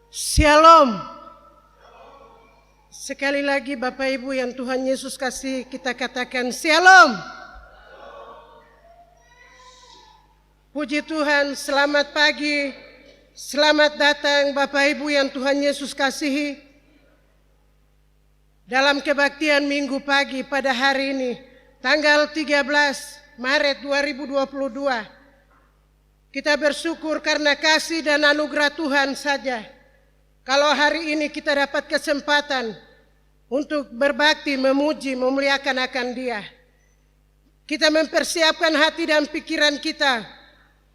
Shalom. Sekali lagi Bapak Ibu yang Tuhan Yesus kasih, kita katakan Shalom. Puji Tuhan, selamat pagi, selamat datang Bapak Ibu yang Tuhan Yesus kasihi. Dalam kebaktian minggu pagi pada hari ini, tanggal 13 Maret 2022, kita bersyukur karena kasih dan anugerah Tuhan saja. Kalau hari ini kita dapat kesempatan untuk berbakti, memuji, memuliakan akan Dia. Kita mempersiapkan hati dan pikiran kita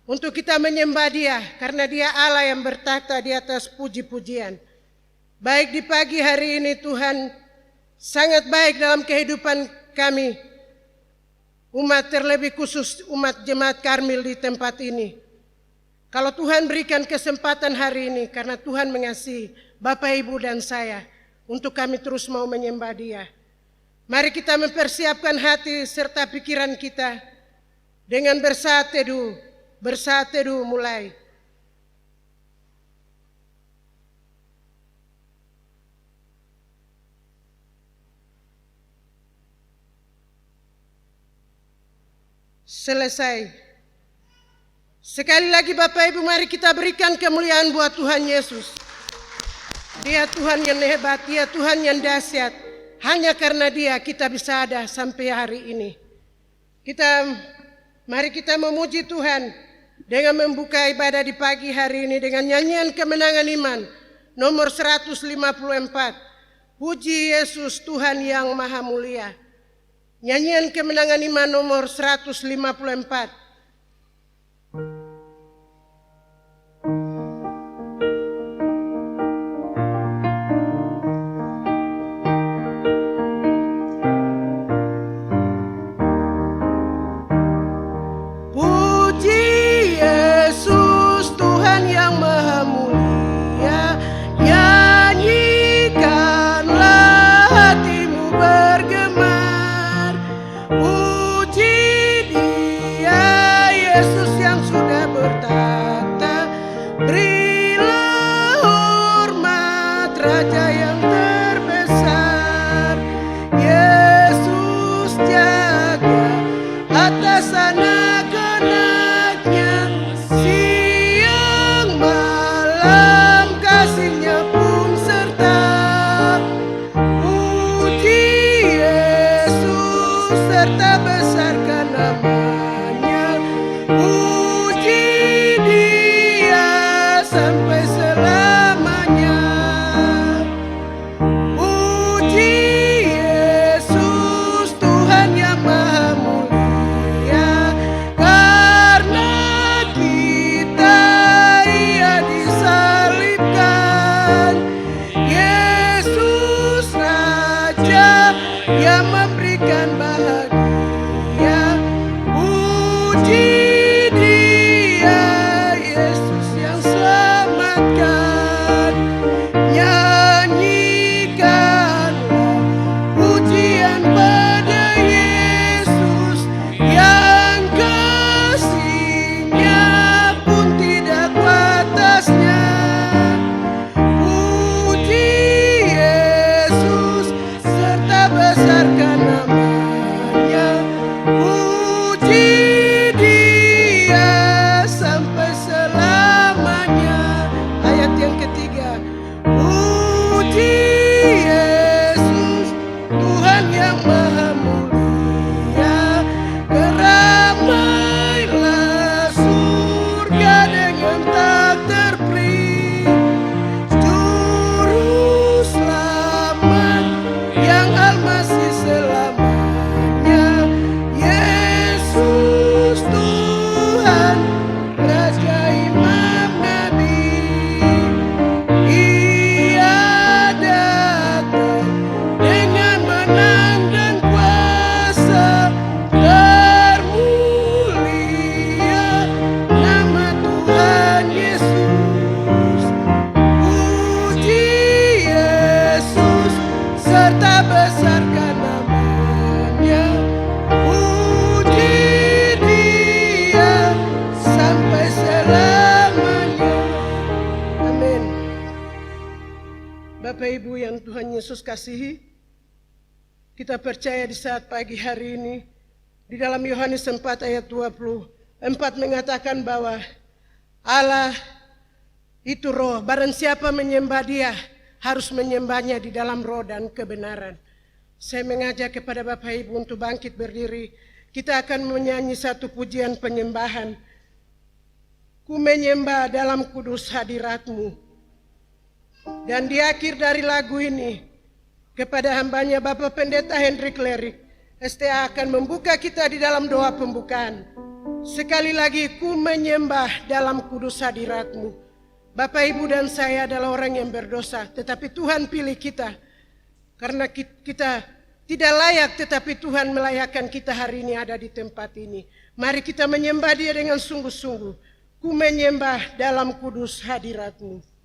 untuk kita menyembah Dia, karena Dia Allah yang bertakhta di atas puji-pujian. Baik di pagi hari ini Tuhan sangat baik dalam kehidupan kami, umat, terlebih khusus umat Jemaat Karmil di tempat ini. Kalau Tuhan berikan kesempatan hari ini, karena Tuhan mengasihi Bapak Ibu dan saya, untuk kami terus mau menyembah Dia. Mari kita mempersiapkan hati serta pikiran kita dengan bersaat teduh mulai. Selesai. Sekali lagi Bapak Ibu, mari kita berikan kemuliaan buat Tuhan Yesus. Dia Tuhan yang hebat, Dia Tuhan yang dahsyat. Hanya karena Dia kita bisa ada sampai hari ini. Mari kita memuji Tuhan dengan membuka ibadah di pagi hari ini dengan nyanyian kemenangan iman nomor 154. Puji Yesus Tuhan yang Maha Mulia. Nyanyian kemenangan iman nomor 154. Puji Dia, Yesus yang selamat. Bapak Ibu yang Tuhan Yesus kasihi, kita percaya di saat pagi hari ini, di dalam Yohanes 4 ayat 24 mengatakan bahwa Allah itu roh, barang siapa menyembah dia, harus menyembahnya di dalam roh dan kebenaran. Saya mengajak kepada Bapak Ibu untuk bangkit berdiri, kita akan menyanyi satu pujian penyembahan. Ku menyembah dalam kudus hadirat-Mu. Dan di akhir dari lagu ini, kepada hambanya Bapak Pendeta Hendrik Lerik, STA akan membuka kita di dalam doa pembukaan. Sekali lagi, ku menyembah dalam kudus hadirat-Mu. Bapak, Ibu, dan saya adalah orang yang berdosa, tetapi Tuhan pilih kita. Karena kita tidak layak, tetapi Tuhan melayakkan kita hari ini ada di tempat ini. Mari kita menyembah Dia dengan sungguh-sungguh. Ku menyembah dalam kudus hadirat-Mu.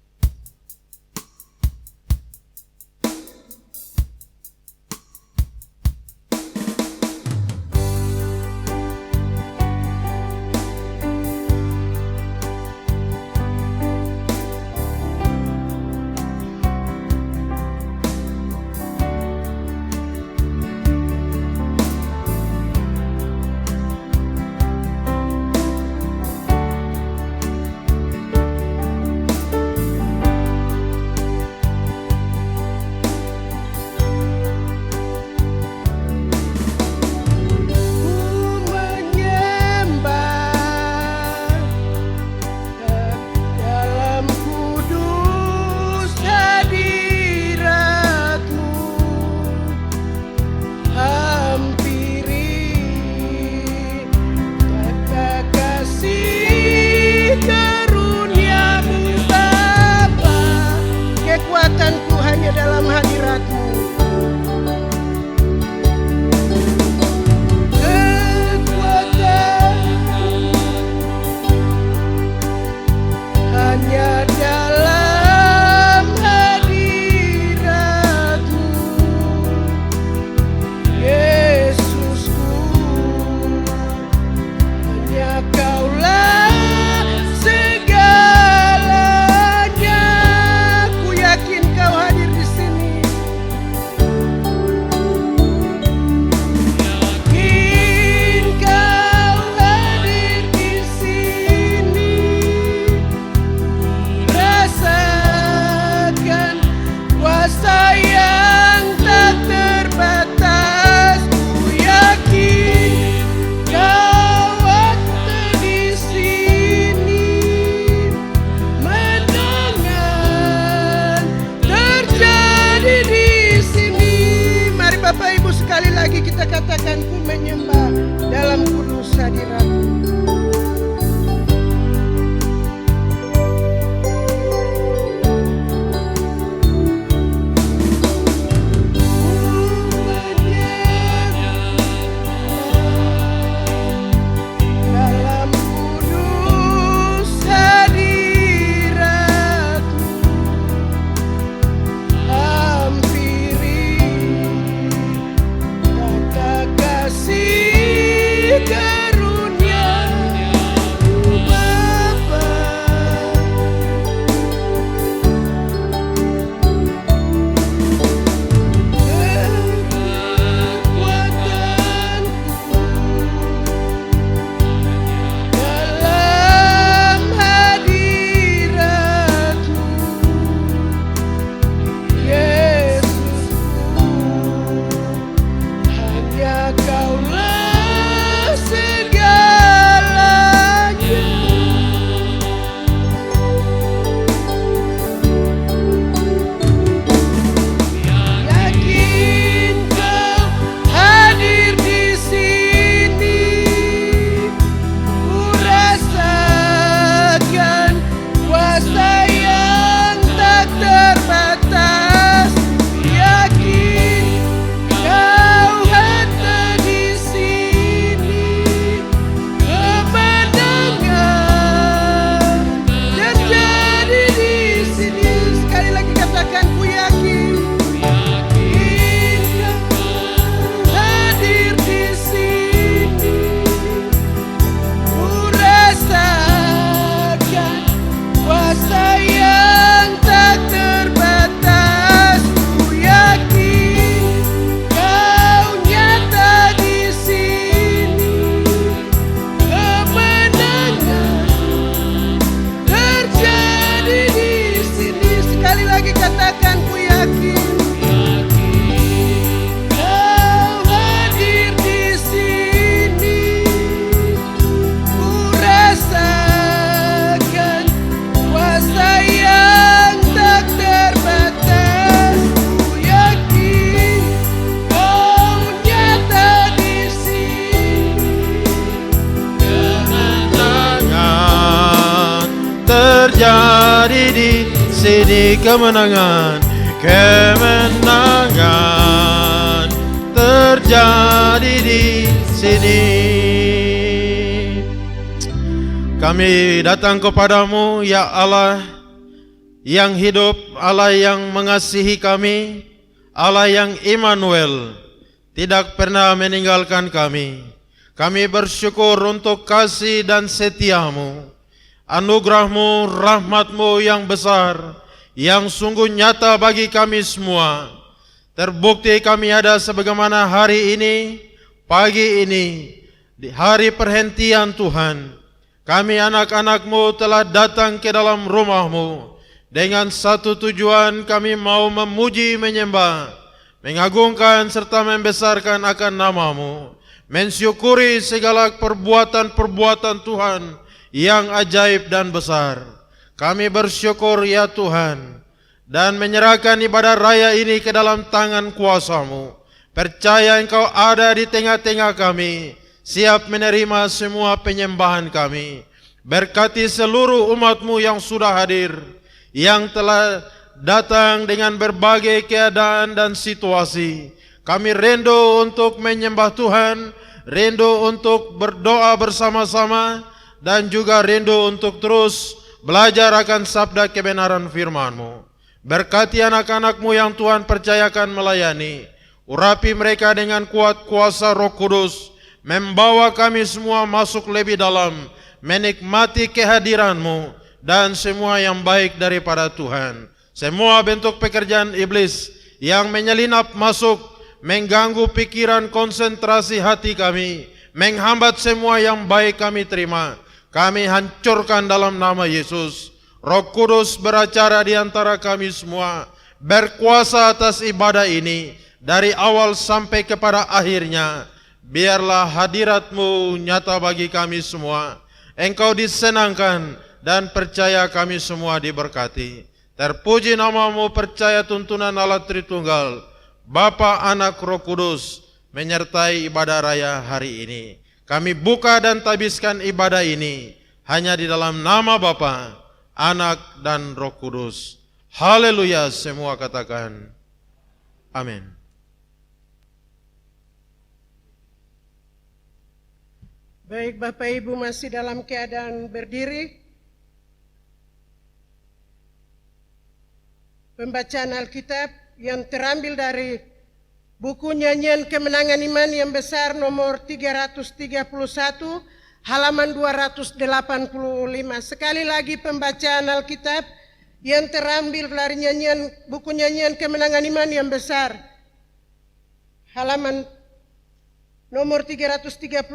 Katakan ku menyembah dalam kudus hadirat-Mu. Karunia yakin Kau hadir di sini. Ku rasakan kuasa yang tak terbatas. Ku yakin Kau nyata di sini. Kemenangan terjadi di sini, kemenangan, kemenangan terjadi di sini. Kami datang kepadamu ya Allah yang hidup, Allah yang mengasihi kami, Allah yang Immanuel, tidak pernah meninggalkan kami. Kami bersyukur untuk kasih dan setiamu, anugerahmu, rahmatmu yang besar, yang sungguh nyata bagi kami semua. Terbukti kami ada sebagaimana hari ini, pagi ini, di hari perhentian Tuhan. Kami anak-anak-Mu telah datang ke dalam rumah-Mu dengan satu tujuan, kami mau memuji, menyembah, mengagungkan serta membesarkan akan nama-Mu, mensyukuri segala perbuatan-perbuatan Tuhan yang ajaib dan besar. Kami bersyukur ya Tuhan dan menyerahkan ibadah raya ini ke dalam tangan kuasa-Mu. Percaya Engkau ada di tengah-tengah kami, siap menerima semua penyembahan kami. Berkati seluruh umat-Mu yang sudah hadir, yang telah datang dengan berbagai keadaan dan situasi. Kami rindu untuk menyembah Tuhan, rindu untuk berdoa bersama-sama, dan juga rindu untuk terus belajar akan sabda kebenaran firman-Mu. Berkati anak-anak-Mu yang Tuhan percayakan melayani. Urapi mereka dengan kuat kuasa Roh Kudus, membawa kami semua masuk lebih dalam, menikmati kehadiran-Mu dan semua yang baik daripada Tuhan. Semua bentuk pekerjaan iblis yang menyelinap masuk, mengganggu pikiran konsentrasi hati kami, menghambat semua yang baik kami terima, kami hancurkan dalam nama Yesus. Roh Kudus beracara di antara kami semua, berkuasa atas ibadah ini dari awal sampai kepada akhirnya. Biarlah hadirat-Mu nyata bagi kami semua. Engkau disenangkan dan percaya kami semua diberkati. Terpuji nama-Mu, percaya tuntunan Allah Tritunggal, Bapa, Anak, Roh Kudus, menyertai ibadah raya hari ini. Kami buka dan tabiskan ibadah ini hanya di dalam nama Bapa, Anak, dan Roh Kudus. Haleluya, semua katakan amin. Baik, Bapak Ibu masih dalam keadaan berdiri. Pembacaan Alkitab yang terambil dari buku Nyanyian Kemenangan Iman yang besar nomor 331 halaman 285. Sekali lagi pembacaan Alkitab yang terambil dari buku Nyanyian Kemenangan Iman yang besar halaman nomor 331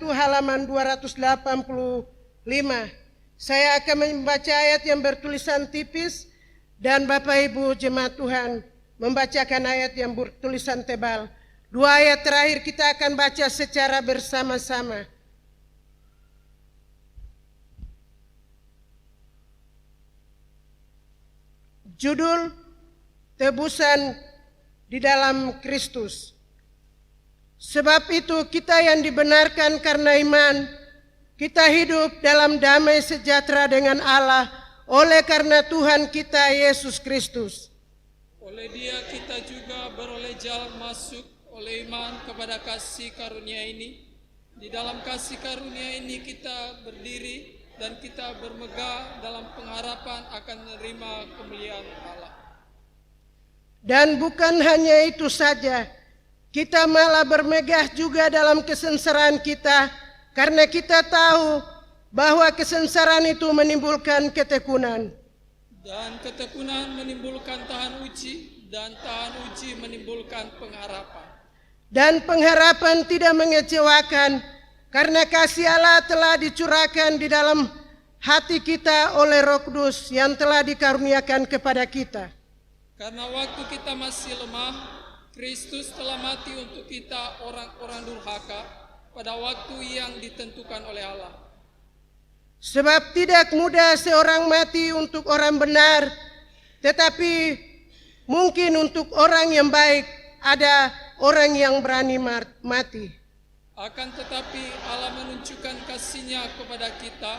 halaman 285. Saya akan membaca ayat yang bertulisan tipis dan Bapak Ibu jemaat Tuhan membacakan ayat yang bertulisan tebal. Dua ayat terakhir kita akan baca secara bersama-sama. Judul tebusan di dalam Kristus. Sebab itu kita yang dibenarkan karena iman, kita hidup dalam damai sejahtera dengan Allah oleh karena Tuhan kita Yesus Kristus. Oleh Dia kita juga beroleh jalan masuk oleh iman kepada kasih karunia ini. Di dalam kasih karunia ini kita berdiri dan kita bermegah dalam pengharapan akan menerima kemuliaan Allah. Dan bukan hanya itu saja, kita malah bermegah juga dalam kesengsaraan kita, karena kita tahu bahwa kesengsaraan itu menimbulkan ketekunan. Dan ketekunan menimbulkan tahan uji, dan tahan uji menimbulkan pengharapan. Dan pengharapan tidak mengecewakan, karena kasih Allah telah dicurahkan di dalam hati kita oleh Roh Kudus yang telah dikaruniakan kepada kita. Karena waktu kita masih lemah, Kristus telah mati untuk kita orang-orang durhaka pada waktu yang ditentukan oleh Allah. Sebab tidak mudah seorang mati untuk orang benar, tetapi mungkin untuk orang yang baik ada orang yang berani mati. Akan tetapi Allah menunjukkan kasih-Nya kepada kita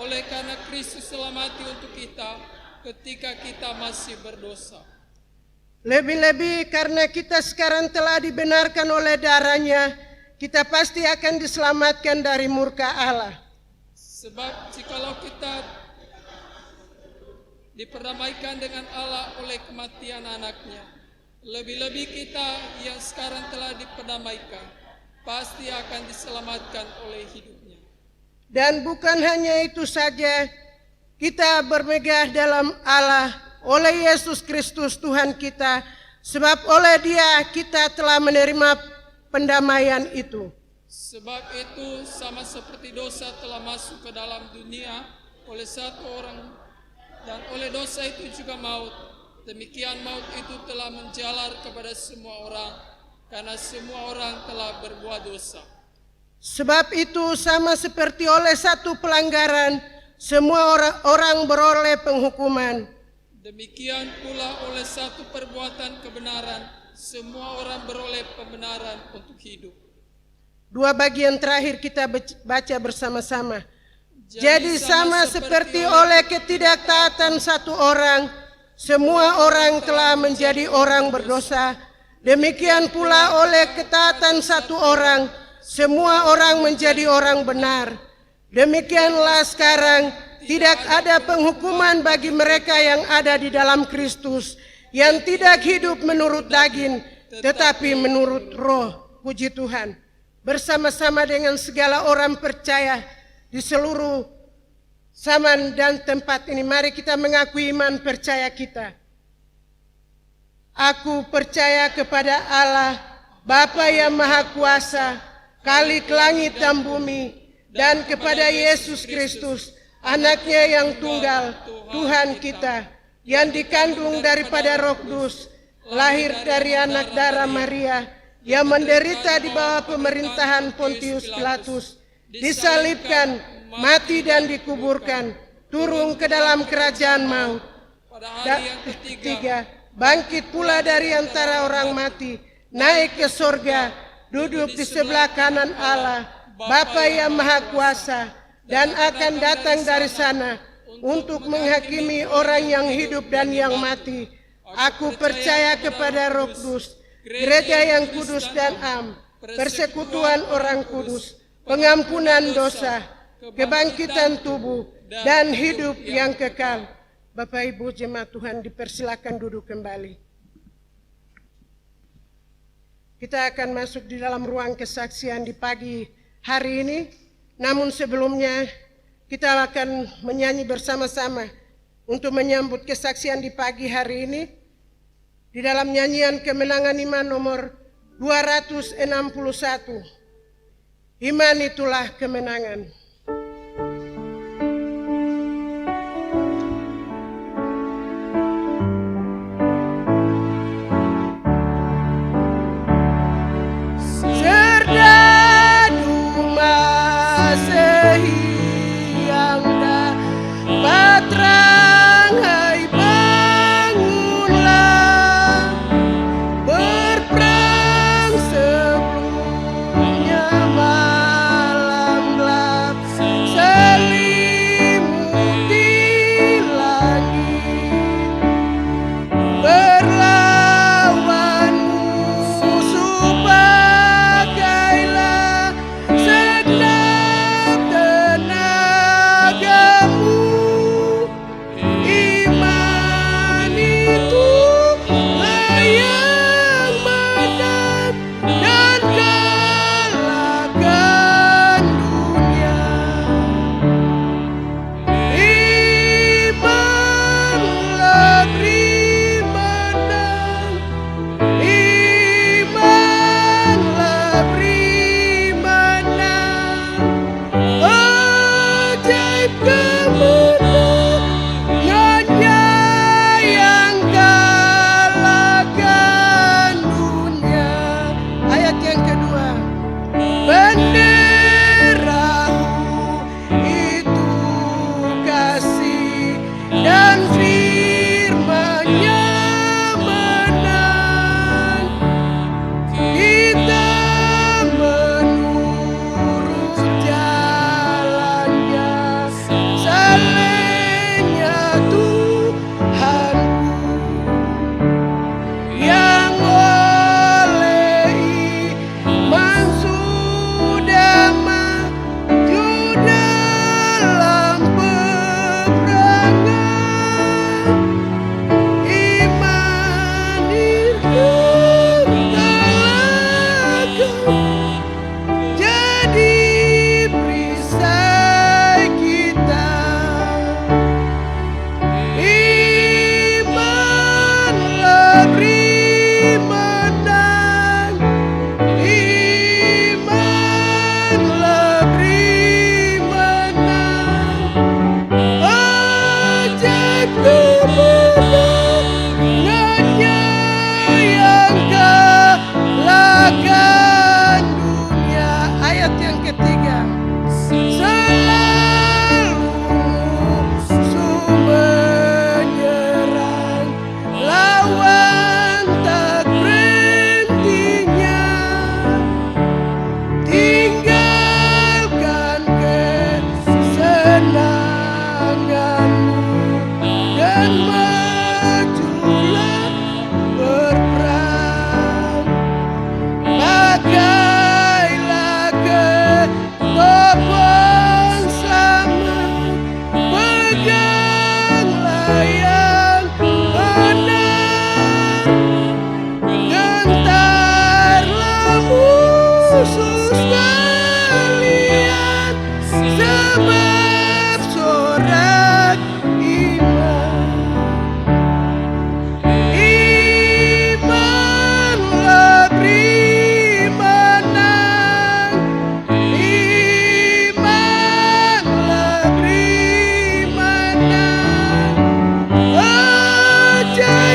oleh karena Kristus telah mati untuk kita ketika kita masih berdosa. Lebih-lebih karena kita sekarang telah dibenarkan oleh darah-Nya, kita pasti akan diselamatkan dari murka Allah. Sebab jikalau kita diperdamaikan dengan Allah oleh kematian anaknya, lebih-lebih kita yang sekarang telah diperdamaikan, pasti akan diselamatkan oleh hidupnya. Dan bukan hanya itu saja, kita bermegah dalam Allah oleh Yesus Kristus Tuhan kita, sebab oleh Dia kita telah menerima pendamaian itu. Sebab itu sama seperti dosa telah masuk ke dalam dunia oleh satu orang, dan oleh dosa itu juga maut, demikian maut itu telah menjalar kepada semua orang, karena semua orang telah berbuat dosa. Sebab itu sama seperti oleh satu pelanggaran, semua orang beroleh penghukuman. Demikian pula oleh satu perbuatan kebenaran, semua orang beroleh pembenaran untuk hidup. Dua bagian terakhir kita baca bersama-sama. Jadi sama seperti oleh ketidaktaatan satu orang, semua orang telah menjadi orang berdosa. Demikian pula oleh ketaatan satu orang, semua orang menjadi orang benar. Demikianlah sekarang tidak ada penghukuman bagi mereka yang ada di dalam Kristus, yang tidak hidup menurut daging, tetapi menurut roh. Puji Tuhan. Bersama-sama dengan segala orang percaya di seluruh zaman dan tempat ini, mari kita mengakui iman percaya kita. Aku percaya kepada Allah, Bapa yang Maha Kuasa, Khalik langit dan bumi, dan kepada Yesus Kristus, Anaknya yang tunggal, Tuhan kita, yang dikandung daripada Roh Kudus, lahir dari anak darah Maria, yang menderita di bawah pemerintahan Pontius Pilatus, disalibkan, mati dan dikuburkan, turun ke dalam kerajaan maut. Dan ketiga, bangkit pula dari antara orang mati, naik ke sorga, duduk di sebelah kanan Allah, Bapa yang Maha Kuasa, dan akan datang dari sana untuk menghakimi orang yang hidup dan yang mati. Aku percaya kepada Roh Kudus, gereja yang kudus dan am, persekutuan orang kudus, pengampunan dosa, kebangkitan tubuh, dan hidup yang kekal. Bapak Ibu jemaat Tuhan dipersilakan duduk kembali. Kita akan masuk di dalam ruang kesaksian di pagi hari ini. Namun sebelumnya kita akan menyanyi bersama-sama untuk menyambut kesaksian di pagi hari ini. Di dalam nyanyian Kemenangan Iman nomor 261. Iman itulah kemenangan.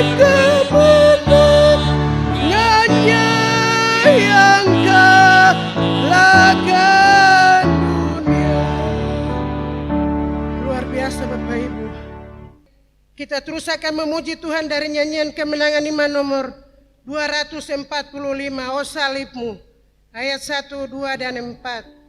kemenangannya yang kalahkan dunia. Luar biasa Bapak Ibu. Kita terus akan memuji Tuhan dari nyanyian kemenangan iman nomor 245, O salibmu, ayat 1, 2, dan 4.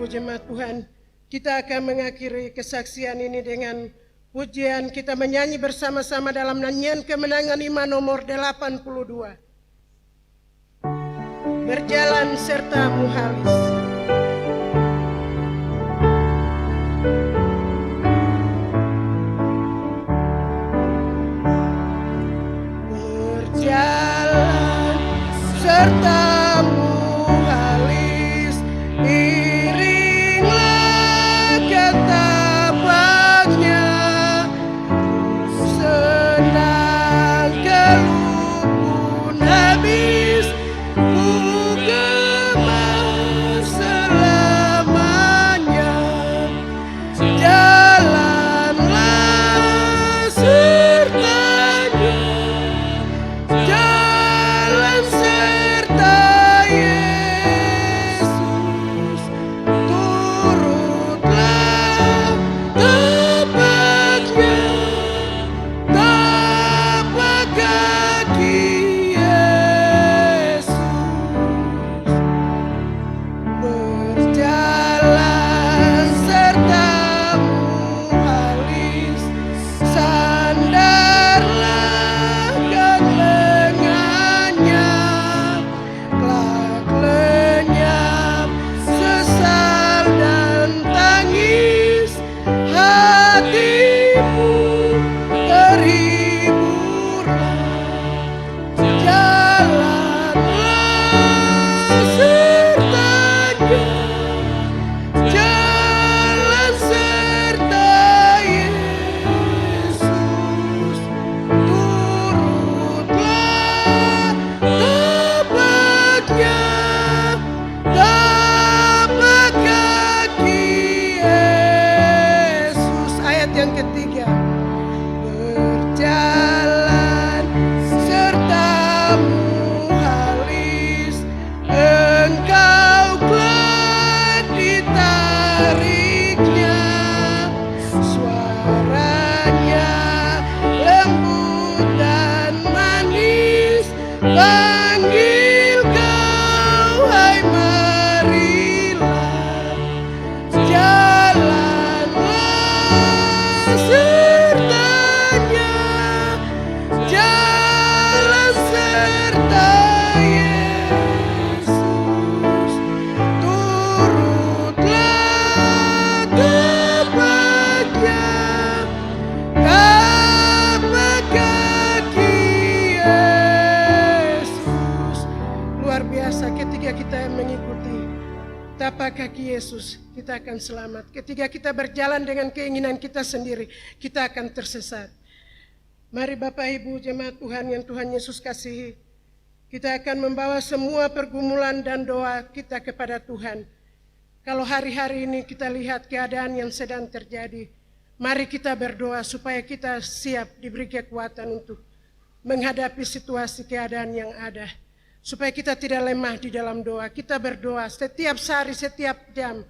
Jemaat Tuhan, kita akan mengakhiri kesaksian ini dengan pujian. Kita menyanyi bersama-sama dalam nyanyian kemenangan iman nomor 82. Berjalan sertamu halis. Berjalan sertamu halis, yang ketiga, berjalan tapak kaki Yesus, kita akan selamat. Ketika kita berjalan dengan keinginan kita sendiri, kita akan tersesat. Mari Bapak Ibu jemaat Tuhan yang Tuhan Yesus kasihi, kita akan membawa semua pergumulan dan doa kita kepada Tuhan. Kalau hari-hari ini kita lihat keadaan yang sedang terjadi, mari kita berdoa supaya kita siap diberi kekuatan untuk menghadapi situasi keadaan yang ada. Supaya kita tidak lemah di dalam doa. Kita berdoa setiap hari, setiap jam.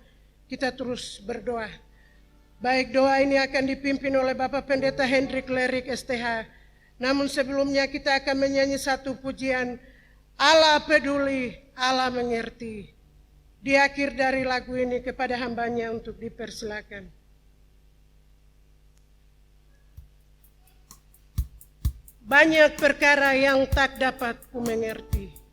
Kita terus berdoa. Baik, doa ini akan dipimpin oleh Bapak Pendeta Hendrik Lerik STH. Namun sebelumnya kita akan menyanyi satu pujian, Allah peduli, Allah mengerti. Di akhir dari lagu ini kepada hambanya untuk dipersilakan. Banyak perkara yang tak dapat ku mengerti.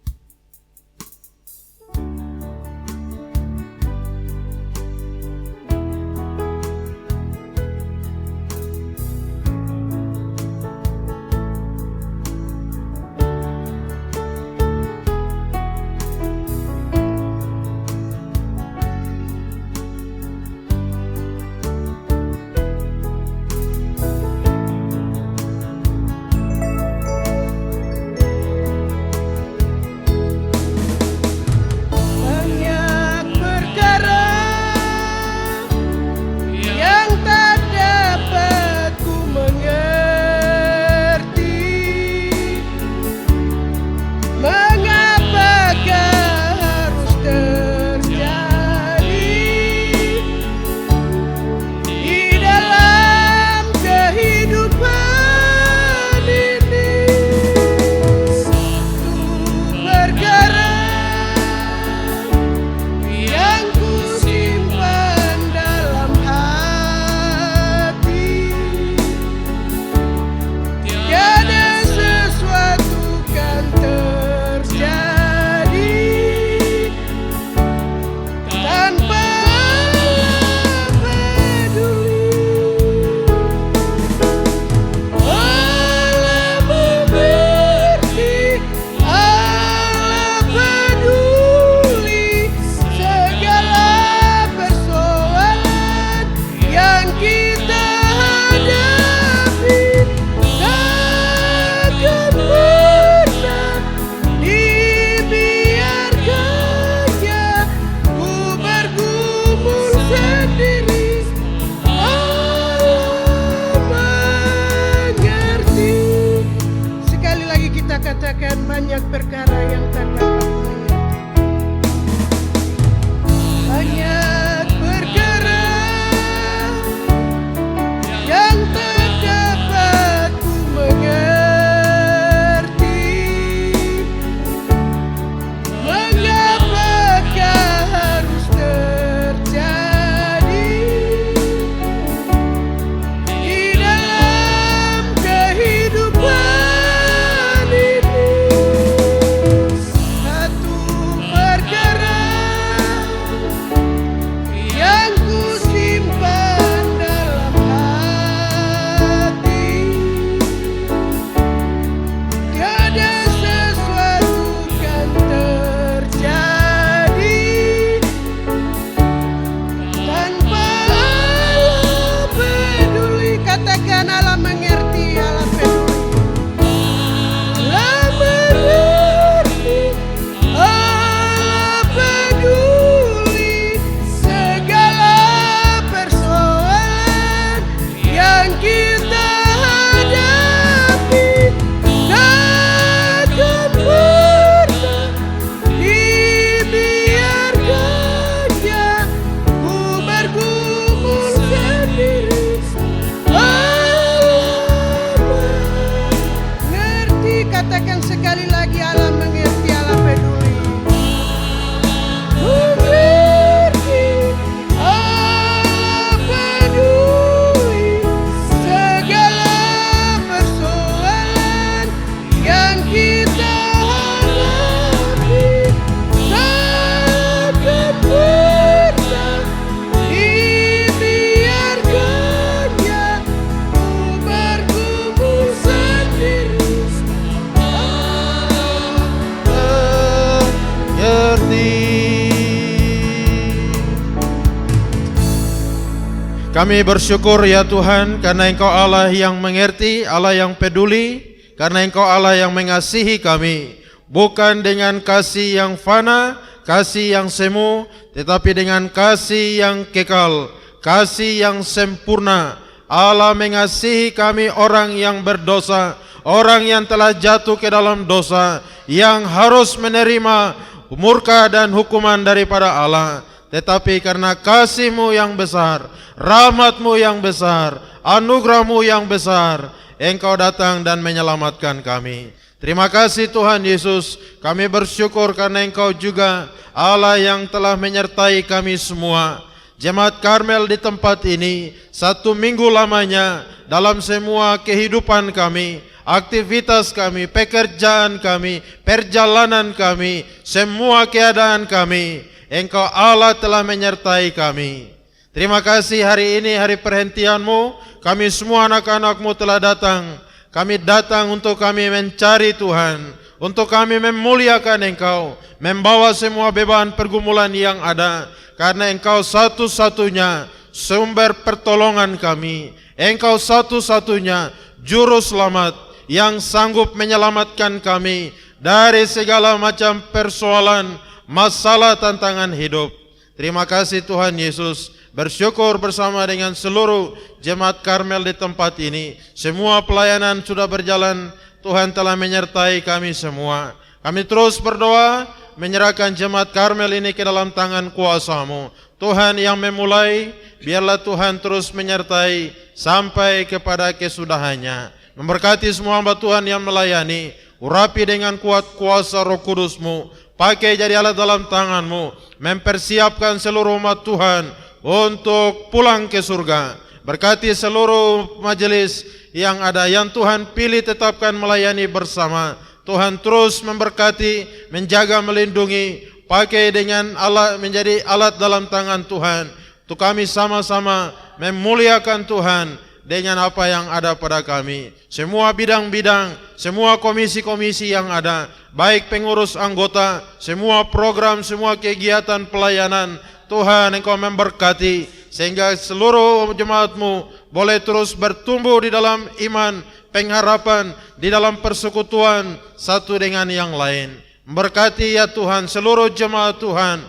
Kami bersyukur ya Tuhan karena Engkau Allah yang mengerti, Allah yang peduli, karena Engkau Allah yang mengasihi kami, bukan dengan kasih yang fana, kasih yang semu, tetapi dengan kasih yang kekal, kasih yang sempurna. Allah mengasihi kami orang yang berdosa, orang yang telah jatuh ke dalam dosa, yang harus menerima murka dan hukuman daripada Allah. Tetapi karena kasih-Mu yang besar, rahmat-Mu yang besar, anugerah-Mu yang besar, Engkau datang dan menyelamatkan kami. Terima kasih Tuhan Yesus, kami bersyukur karena Engkau juga Allah yang telah menyertai kami semua. Jemaat Karmel di tempat ini 1 minggu lamanya dalam semua kehidupan kami, aktivitas kami, pekerjaan kami, perjalanan kami, semua keadaan kami, Engkau Allah telah menyertai kami. Terima kasih hari ini hari perhentian-Mu, kami semua anak-anak-Mu telah datang. Kami datang untuk kami mencari Tuhan, untuk kami memuliakan Engkau, membawa semua beban pergumulan yang ada, karena Engkau satu-satunya sumber pertolongan kami. Engkau satu-satunya juru selamat yang sanggup menyelamatkan kami dari segala macam persoalan, masalah, tantangan hidup. Terima kasih Tuhan Yesus. Bersyukur bersama dengan seluruh jemaat Karmel di tempat ini. Semua pelayanan sudah berjalan. Tuhan telah menyertai kami semua. Kami terus berdoa menyerahkan jemaat Karmel ini ke dalam tangan kuasa-Mu. Tuhan yang memulai, biarlah Tuhan terus menyertai sampai kepada kesudahannya. Memberkati semua hamba Tuhan yang melayani. Urapi dengan kuat kuasa Roh Kudus-Mu. Pakai jadi alat dalam tangan-Mu. Mempersiapkan seluruh umat Tuhan untuk pulang ke surga. Berkati seluruh majelis yang ada, yang Tuhan pilih tetapkan melayani bersama. Tuhan terus memberkati, menjaga, melindungi. Pakai dengan alat, menjadi alat dalam tangan Tuhan. Untuk kami sama-sama memuliakan Tuhan dengan apa yang ada pada kami. Semua bidang-bidang, semua komisi-komisi yang ada, baik pengurus anggota, semua program, semua kegiatan pelayanan, Tuhan Engkau memberkati sehingga seluruh jemaat-Mu boleh terus bertumbuh di dalam iman, pengharapan, di dalam persekutuan satu dengan yang lain. Memberkati ya Tuhan seluruh jemaat Tuhan,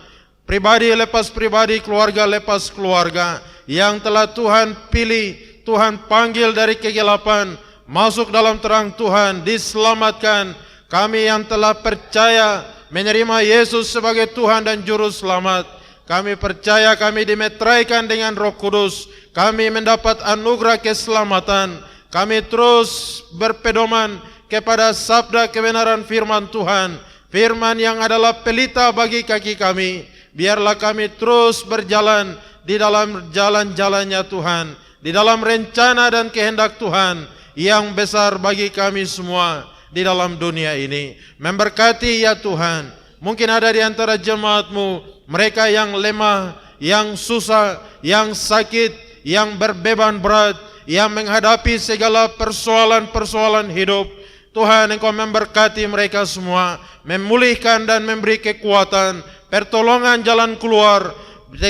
pribadi lepas pribadi, keluarga lepas keluarga, yang telah Tuhan pilih, Tuhan panggil dari kegelapan masuk dalam terang Tuhan, diselamatkan. Kami yang telah percaya menerima Yesus sebagai Tuhan dan Juru Selamat, kami percaya kami dimeteraikan dengan Roh Kudus, kami mendapat anugerah keselamatan. Kami terus berpedoman kepada sabda kebenaran firman Tuhan, firman yang adalah pelita bagi kaki kami. Biarlah kami terus berjalan di dalam jalan-jalannya Tuhan, di dalam rencana dan kehendak Tuhan yang besar bagi kami semua di dalam dunia ini. Memberkati ya Tuhan. Mungkin ada di antara jemaat-Mu mereka yang lemah, yang susah, yang sakit, yang berbeban berat, yang menghadapi segala persoalan-persoalan hidup. Tuhan Engkau memberkati mereka semua, memulihkan dan memberi kekuatan, pertolongan jalan keluar.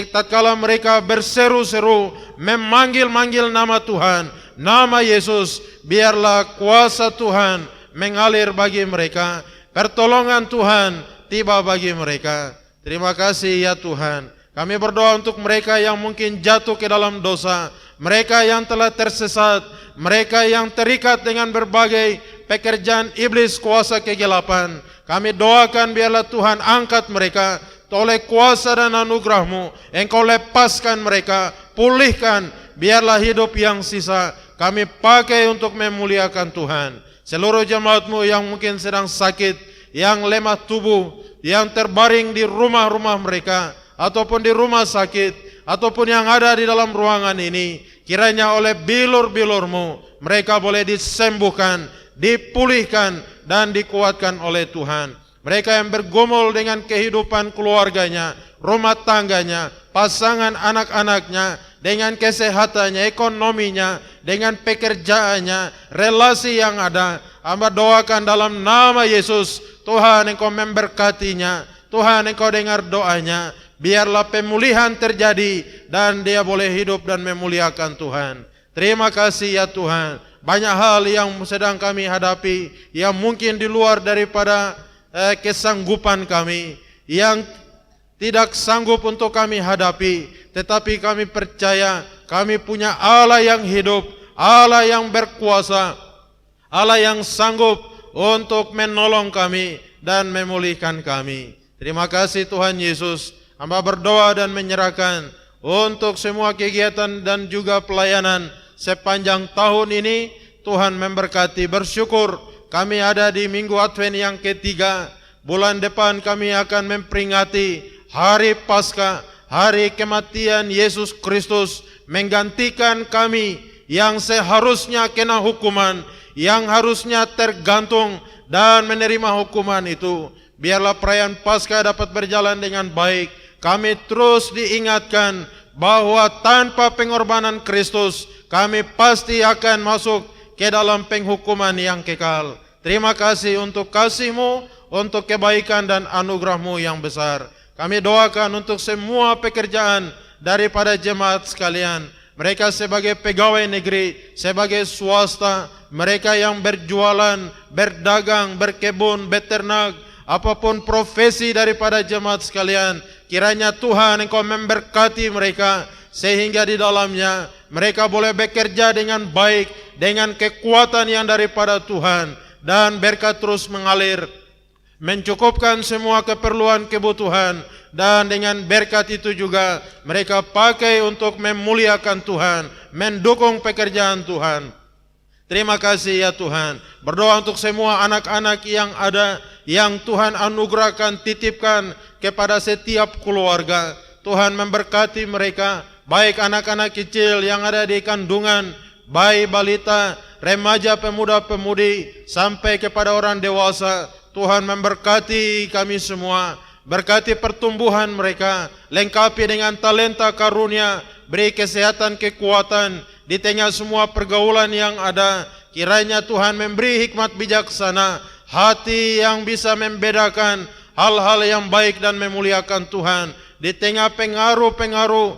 Tatkala mereka berseru-seru, memanggil-manggil nama Tuhan, nama Yesus, biarlah kuasa Tuhan mengalir bagi mereka, pertolongan Tuhan tiba bagi mereka. Terima kasih ya Tuhan. Kami berdoa untuk mereka yang mungkin jatuh ke dalam dosa, mereka yang telah tersesat, mereka yang terikat dengan berbagai pekerjaan iblis kuasa kegelapan. Kami doakan biarlah Tuhan angkat mereka oleh kuasa dan anugerah-Mu. Engkau lepaskan mereka, pulihkan, biarlah hidup yang sisa kami pakai untuk memuliakan Tuhan. Seluruh jemaat-Mu yang mungkin sedang sakit, yang lemah tubuh, yang terbaring di rumah-rumah mereka, ataupun di rumah sakit, ataupun yang ada di dalam ruangan ini, kiranya oleh bilur-bilur-Mu mereka boleh disembuhkan, dipulihkan, dan dikuatkan oleh Tuhan. Mereka yang bergumul dengan kehidupan keluarganya, rumah tangganya, pasangan anak-anaknya, dengan kesehatannya, ekonominya, dengan pekerjaannya, relasi yang ada, hamba doakan dalam nama Yesus, Tuhan Engkau memberkatinya, Tuhan Engkau dengar doanya, biarlah pemulihan terjadi dan dia boleh hidup dan memuliakan Tuhan. Terima kasih ya Tuhan. Banyak hal yang sedang kami hadapi yang mungkin di luar daripada kesanggupan kami, yang tidak sanggup untuk kami hadapi, tetapi kami percaya kami punya Allah yang hidup, Allah yang berkuasa, Allah yang sanggup untuk menolong kami dan memulihkan kami. Terima kasih Tuhan Yesus. Hamba berdoa dan menyerahkan untuk semua kegiatan dan juga pelayanan sepanjang tahun ini. Tuhan memberkati. Bersyukur kami ada di Minggu Advent yang ketiga. Bulan depan kami akan memperingati Hari Paskah, hari kematian Yesus Kristus, menggantikan kami yang seharusnya kena hukuman, yang harusnya tergantung dan menerima hukuman itu. Biarlah perayaan Paskah dapat berjalan dengan baik. Kami terus diingatkan bahwa tanpa pengorbanan Kristus, kami pasti akan masuk ke dalam penghukuman yang kekal. Terima kasih untuk kasih-Mu, untuk kebaikan dan anugerah-Mu yang besar. Kami doakan untuk semua pekerjaan daripada jemaat sekalian. Mereka sebagai pegawai negeri, sebagai swasta, mereka yang berjualan, berdagang, berkebun, beternak, apapun profesi daripada jemaat sekalian, kiranya Tuhan Engkau memberkati mereka, sehingga di dalamnya mereka boleh bekerja dengan baik, dengan kekuatan yang daripada Tuhan, dan berkat terus mengalir, mencukupkan semua keperluan kebutuhan, dan dengan berkat itu juga mereka pakai untuk memuliakan Tuhan, mendukung pekerjaan Tuhan. Terima kasih ya Tuhan. Berdoa untuk semua anak-anak yang ada, yang Tuhan anugerahkan, titipkan kepada setiap keluarga. Tuhan memberkati mereka, baik anak-anak kecil yang ada di kandungan, bayi, balita, remaja, pemuda-pemudi, sampai kepada orang dewasa. Tuhan memberkati kami semua, berkati pertumbuhan mereka, lengkapi dengan talenta karunia, beri kesehatan, kekuatan di tengah semua pergaulan yang ada. Kiranya Tuhan memberi hikmat bijaksana, hati yang bisa membedakan hal-hal yang baik dan memuliakan Tuhan di tengah pengaruh-pengaruh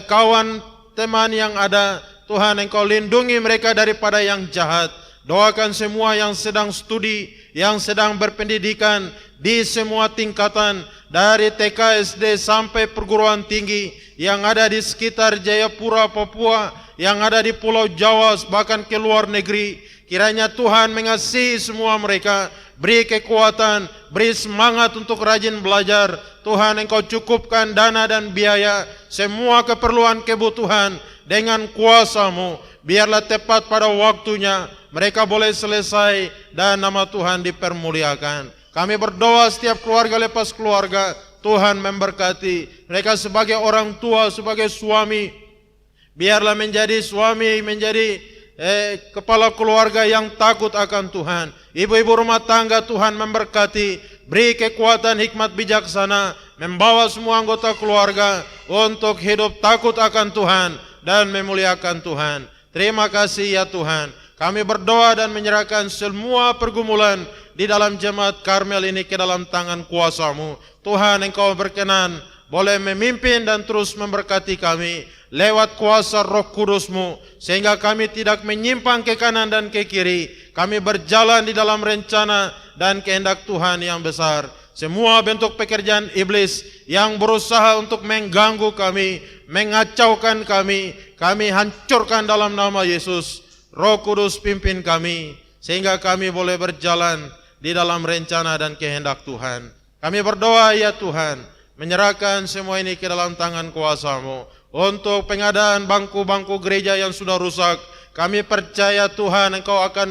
kawan teman yang ada. Tuhan Engkau lindungi mereka daripada yang jahat. Doakan semua yang sedang studi, yang sedang berpendidikan di semua tingkatan, dari TK, SD sampai perguruan tinggi, yang ada di sekitar Jayapura, Papua, yang ada di Pulau Jawa, bahkan ke luar negeri. Kiranya Tuhan mengasihi semua mereka, beri kekuatan, beri semangat untuk rajin belajar. Tuhan Engkau cukupkan dana dan biaya, semua keperluan kebutuhan dengan kuasa-Mu. Biarlah tepat pada waktunya mereka boleh selesai dan nama Tuhan dipermuliakan. Kami berdoa setiap keluarga lepas keluarga, Tuhan memberkati mereka sebagai orang tua, sebagai suami. Biarlah menjadi suami, menjadi kepala keluarga yang takut akan Tuhan. Ibu-ibu rumah tangga Tuhan memberkati, beri kekuatan, hikmat bijaksana, membawa semua anggota keluarga untuk hidup takut akan Tuhan dan memuliakan Tuhan. Terima kasih ya Tuhan. Kami berdoa dan menyerahkan semua pergumulan di dalam jemaat Karmel ini ke dalam tangan kuasa-Mu. Tuhan Engkau berkenan boleh memimpin dan terus memberkati kami lewat kuasa Roh Kudus-Mu, sehingga kami tidak menyimpang ke kanan dan ke kiri. Kami berjalan di dalam rencana dan kehendak Tuhan yang besar. Semua bentuk pekerjaan iblis yang berusaha untuk mengganggu kami, mengacaukan kami, kami hancurkan dalam nama Yesus. Roh Kudus pimpin kami, sehingga kami boleh berjalan di dalam rencana dan kehendak Tuhan. Kami berdoa ya Tuhan, menyerahkan semua ini ke dalam tangan kuasa-Mu. Untuk pengadaan bangku-bangku gereja yang sudah rusak, kami percaya Tuhan Engkau akan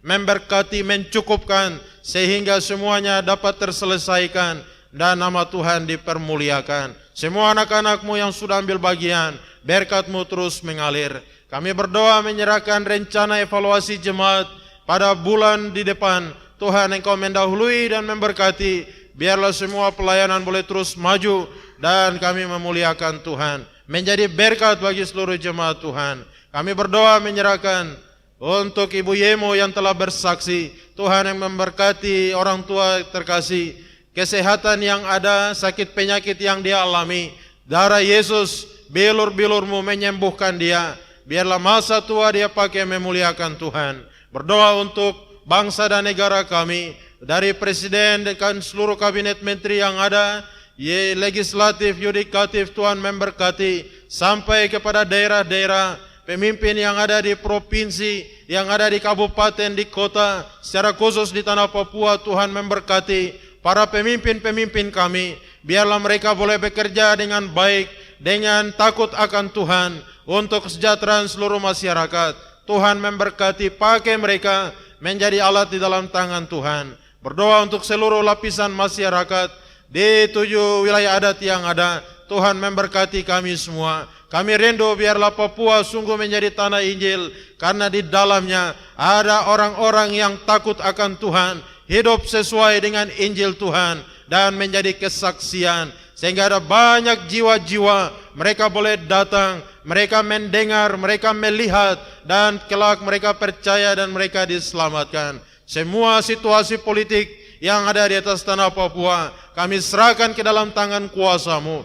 memberkati, mencukupkan, sehingga semuanya dapat terselesaikan dan nama Tuhan dipermuliakan. Semua anak-anak-Mu yang sudah ambil bagian, berkat-Mu terus mengalir. Kami berdoa menyerahkan rencana evaluasi jemaat pada bulan di depan. Tuhan Engkau mendahului dan memberkati. Biarlah semua pelayanan boleh terus maju dan kami memuliakan Tuhan, menjadi berkat bagi seluruh jemaat Tuhan. Kami berdoa menyerahkan untuk Ibu Yemo yang telah bersaksi. Tuhan yang memberkati orang tua terkasih kesehatan yang ada, sakit penyakit yang dia alami. Darah Yesus, bilur-bilur-Mu menyembuhkan dia. Biarlah masa tua dia pakai memuliakan Tuhan. Berdoa untuk bangsa dan negara kami, dari presiden dan seluruh kabinet menteri yang ada, legislatif, yudikatif, Tuhan memberkati, sampai kepada daerah-daerah, pemimpin yang ada di provinsi, yang ada di kabupaten, di kota, secara khusus di tanah Papua, Tuhan memberkati para pemimpin-pemimpin kami. Biarlah mereka boleh bekerja dengan baik, dengan takut akan Tuhan, untuk kesejahteraan seluruh masyarakat. Tuhan memberkati, pakai mereka menjadi alat di dalam tangan Tuhan. Berdoa untuk seluruh lapisan masyarakat di 7 wilayah adat yang ada. Tuhan memberkati kami semua. Kami rindu biarlah Papua sungguh menjadi tanah Injil, karena di dalamnya ada orang-orang yang takut akan Tuhan, hidup sesuai dengan Injil Tuhan, dan menjadi kesaksian. Sehingga ada banyak jiwa-jiwa, mereka boleh datang, mereka mendengar, mereka melihat, dan kelak mereka percaya dan mereka diselamatkan. Semua situasi politik yang ada di atas tanah Papua, kami serahkan ke dalam tangan kuasa-Mu.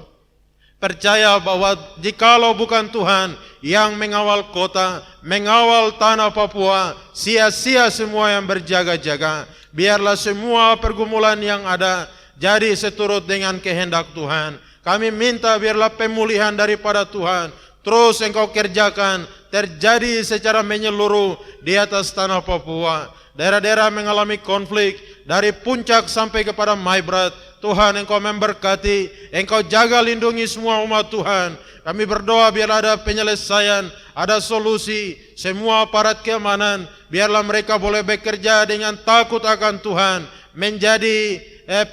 Percaya bahwa jikalau bukan Tuhan yang mengawal kota, mengawal tanah Papua, sia-sia semua yang berjaga-jaga. Biarlah semua pergumulan yang ada jadi seturut dengan kehendak Tuhan. Kami minta biarlah pemulihan daripada Tuhan terus Engkau kerjakan, terjadi secara menyeluruh di atas tanah Papua. Daerah-daerah mengalami konflik, dari puncak sampai kepada Maibrat, Tuhan Engkau memberkati, Engkau jaga lindungi semua umat Tuhan. Kami berdoa biarlah ada penyelesaian, ada solusi, semua aparat keamanan, biarlah mereka boleh bekerja dengan takut akan Tuhan, menjadi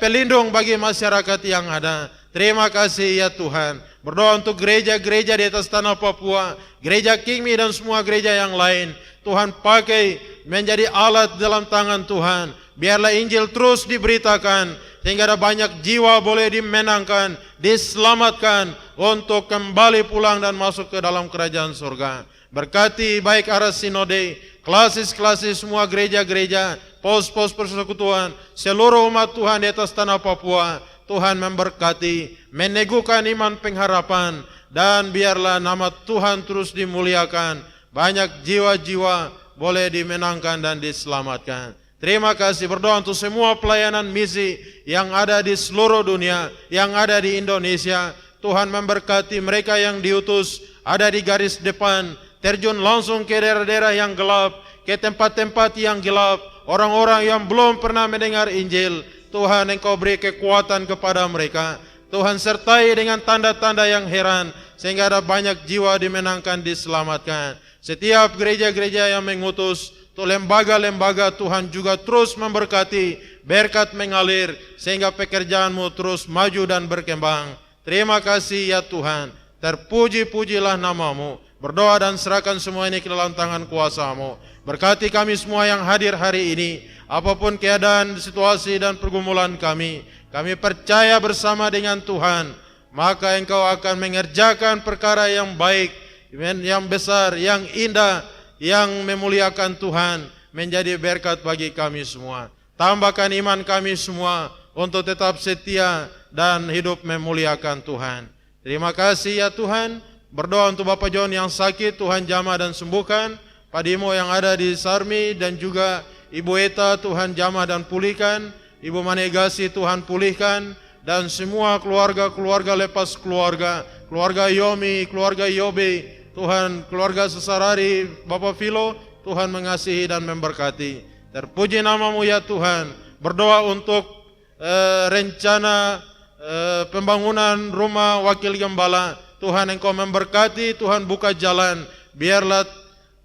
pelindung bagi masyarakat yang ada. Terima kasih ya Tuhan. Berdoa untuk gereja-gereja di atas tanah Papua, gereja Kingmi dan semua gereja yang lain. Tuhan pakai menjadi alat dalam tangan Tuhan. Biarlah Injil terus diberitakan, sehingga ada banyak jiwa boleh dimenangkan, diselamatkan untuk kembali pulang dan masuk ke dalam kerajaan surga. Berkati baik arah sinode, klasis-klasis semua gereja-gereja, pos-pos persekutuan, seluruh umat Tuhan di atas tanah Papua. Tuhan memberkati, meneguhkan iman pengharapan, dan biarlah nama Tuhan terus dimuliakan. Banyak jiwa-jiwa boleh dimenangkan dan diselamatkan. Terima kasih. Berdoa untuk semua pelayanan misi yang ada di seluruh dunia, yang ada di Indonesia. Tuhan memberkati mereka yang diutus, ada di garis depan, terjun langsung ke daerah-daerah yang gelap, ke tempat-tempat yang gelap, orang-orang yang belum pernah mendengar Injil. Tuhan Engkau beri kekuatan kepada mereka. Tuhan sertai dengan tanda-tanda yang heran, sehingga ada banyak jiwa dimenangkan, diselamatkan. Setiap gereja-gereja yang mengutus, tuh lembaga-lembaga Tuhan juga terus memberkati, berkat mengalir, sehingga pekerjaan-Mu terus maju dan berkembang. Terima kasih ya Tuhan. Terpuji-pujilah nama-Mu. Berdoa dan serahkan semua ini ke dalam tangan kuasa-Mu. Berkati kami semua yang hadir hari ini. Apapun keadaan, situasi dan pergumulan kami percaya bersama dengan Tuhan, maka Engkau akan mengerjakan perkara yang baik, yang besar, yang indah, yang memuliakan Tuhan, menjadi berkat bagi kami semua. Tambahkan iman kami semua untuk tetap setia dan hidup memuliakan Tuhan. Terima kasih ya Tuhan. Berdoa untuk Bapak John yang sakit, Tuhan jamah dan sembuhkan. Pak Dimo yang ada di Sarmi dan juga Ibu Eta, Tuhan jamah dan pulihkan. Ibu Manegasi, Tuhan pulihkan. Dan semua keluarga-keluarga lepas keluarga, keluarga Yomi, keluarga Yobe, Tuhan, keluarga Sesarari, Bapak Filo, Tuhan mengasihi dan memberkati. Terpuji nama-Mu ya Tuhan. Berdoa untuk rencana pembangunan rumah wakil gembala. Tuhan Engkau memberkati, Tuhan buka jalan. Biarlah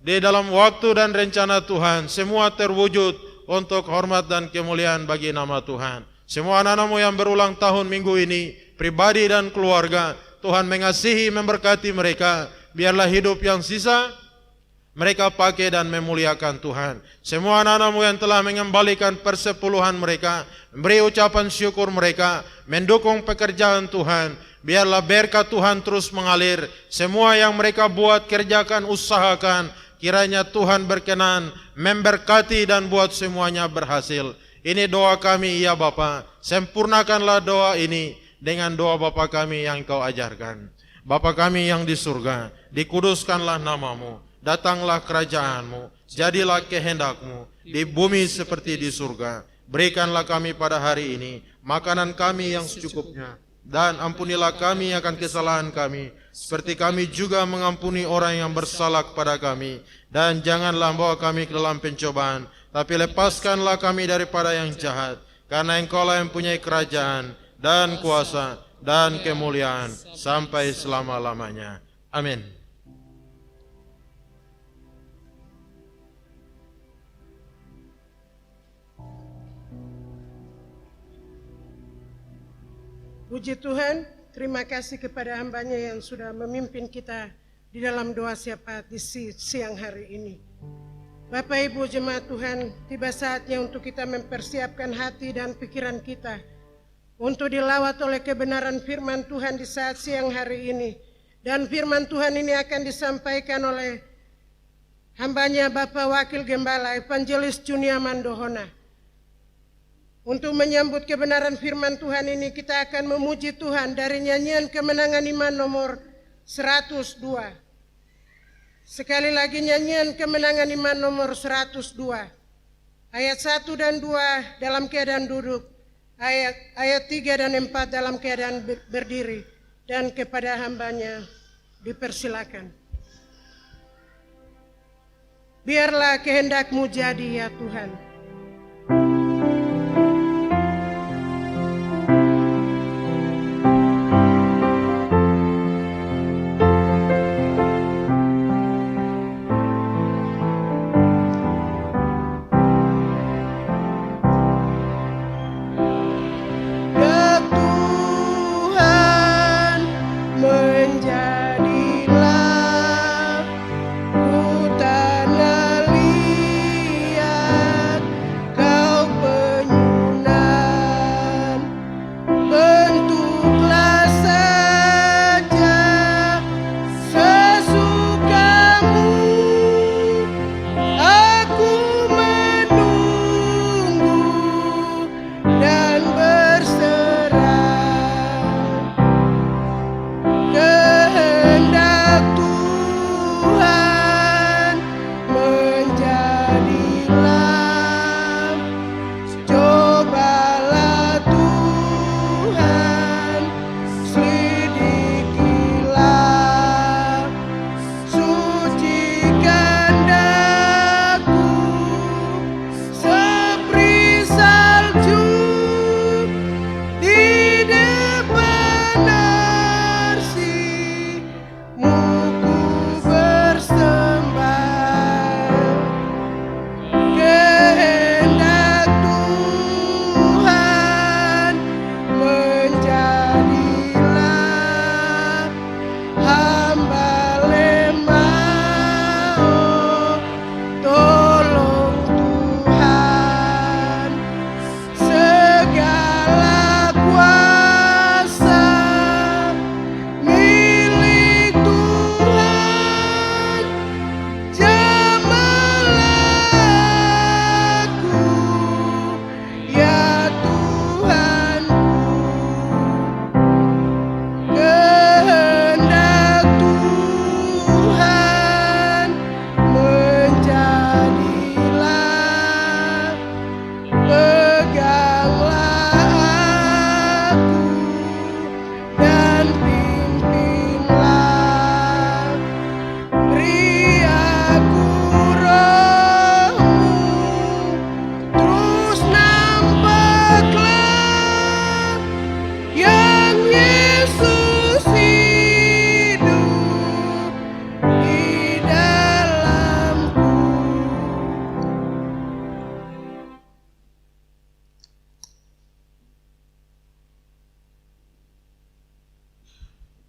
di dalam waktu dan rencana Tuhan semua terwujud untuk hormat dan kemuliaan bagi nama Tuhan. Semua anak-anak-Mu yang berulang tahun minggu ini, pribadi dan keluarga, Tuhan mengasihi, memberkati mereka. Biarlah hidup yang sisa mereka pakai dan memuliakan Tuhan. Semua anak-anak-Mu yang telah mengembalikan persepuluhan mereka, memberi ucapan syukur mereka, mendukung pekerjaan Tuhan. Biarlah berkat Tuhan terus mengalir. Semua yang mereka buat, kerjakan, usahakan, kiranya Tuhan berkenan, memberkati dan buat semuanya berhasil. Ini doa kami ya Bapa, sempurnakanlah doa ini dengan doa Bapa kami yang Kau ajarkan. Bapa kami yang di surga, dikuduskanlah namamu, datanglah kerajaanmu, jadilah kehendakmu, di bumi seperti di surga. Berikanlah kami pada hari ini makanan kami yang secukupnya, dan ampunilah kami akan kesalahan kami, seperti kami juga mengampuni orang yang bersalah kepada kami. Dan janganlah bawa kami ke dalam pencobaan, tapi lepaskanlah kami daripada yang jahat, karena Engkaulah yang punya kerajaan, dan kuasa, dan kemuliaan, sampai selama-lamanya. Amin. Puji Tuhan, terima kasih kepada hamba-Nya yang sudah memimpin kita di dalam doa syafaat di siang hari ini. Bapak Ibu jemaat Tuhan, tiba saatnya untuk kita mempersiapkan hati dan pikiran kita untuk dilawat oleh kebenaran firman Tuhan di saat siang hari ini. Dan firman Tuhan ini akan disampaikan oleh hamba-Nya Bapak Wakil Gembala Evangelis Junia Mandohona. Untuk menyambut kebenaran firman Tuhan ini, kita akan memuji Tuhan dari nyanyian kemenangan iman nomor 102. Sekali lagi nyanyian kemenangan iman nomor 102. Ayat 1 dan 2 dalam keadaan duduk. Ayat 3 dan 4 dalam keadaan berdiri. Dan kepada hamba-Nya dipersilakan. Biarlah kehendak-Mu jadi ya Tuhan.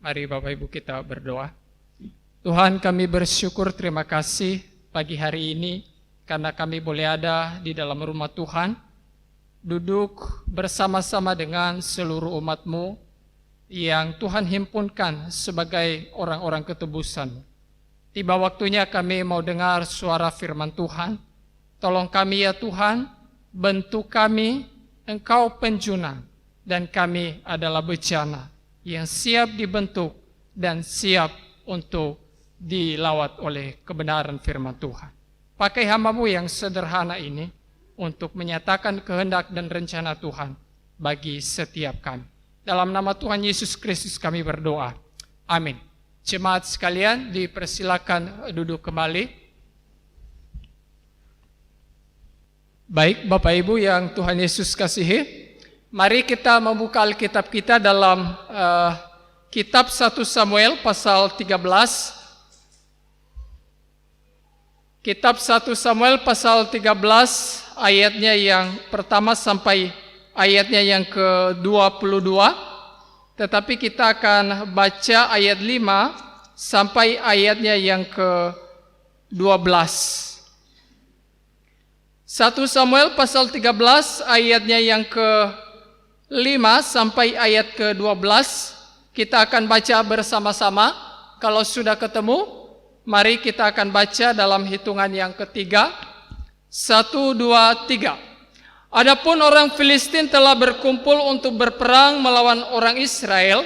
Mari Bapak Ibu kita berdoa. Tuhan, kami bersyukur, terima kasih pagi hari ini karena kami boleh ada di dalam rumah Tuhan, duduk bersama-sama dengan seluruh umat-Mu yang Tuhan himpunkan sebagai orang-orang ketebusan. Tiba waktunya kami mau dengar suara firman Tuhan. Tolong kami ya Tuhan, bentuk kami, Engkau penjuna, dan kami adalah bejana yang siap dibentuk dan siap untuk dilawat oleh kebenaran firman Tuhan. Pakai hamba-Mu yang sederhana ini untuk menyatakan kehendak dan rencana Tuhan bagi setiap kami. Dalam nama Tuhan Yesus Kristus kami berdoa. Amin. Jemaat sekalian, dipersilakan duduk kembali. Baik, Bapak Ibu yang Tuhan Yesus kasihi, mari kita membuka Alkitab kita dalam kitab 1 Samuel pasal 13. Kitab 1 Samuel pasal 13 ayatnya yang pertama sampai ayatnya yang ke-22. Tetapi kita akan baca ayat 5 sampai ayatnya yang ke-12. 1 Samuel pasal 13 ayatnya yang ke-5 sampai ayat ke-12. Kita akan baca bersama-sama. Kalau sudah ketemu, mari kita akan baca dalam hitungan yang ketiga. 1, 2, 3. Adapun orang Filistin telah berkumpul untuk berperang melawan orang Israel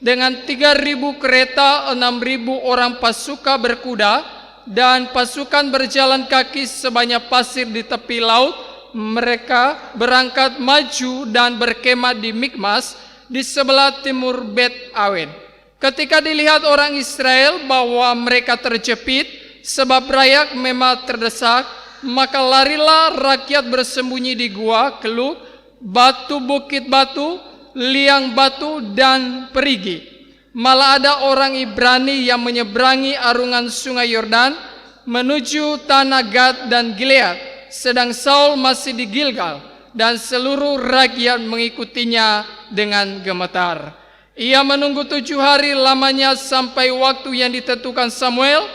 dengan 3.000 kereta, 6.000 orang pasukan berkuda, dan pasukan berjalan kaki sebanyak pasir di tepi laut. Mereka berangkat maju dan berkemah di Mikmas di sebelah timur Bet Awen. Ketika dilihat orang Israel bahwa mereka terjepit sebab rakyat memang terdesak, maka larilah rakyat bersembunyi di gua, keluk, batu, bukit batu, liang batu, dan perigi. Malah ada orang Ibrani yang menyeberangi arungan sungai Yordan menuju tanah Gad dan Gilead, sedang Saul masih di Gilgal, dan seluruh rakyat mengikutinya dengan gemetar. Ia menunggu 7 hari lamanya sampai waktu yang ditentukan Samuel.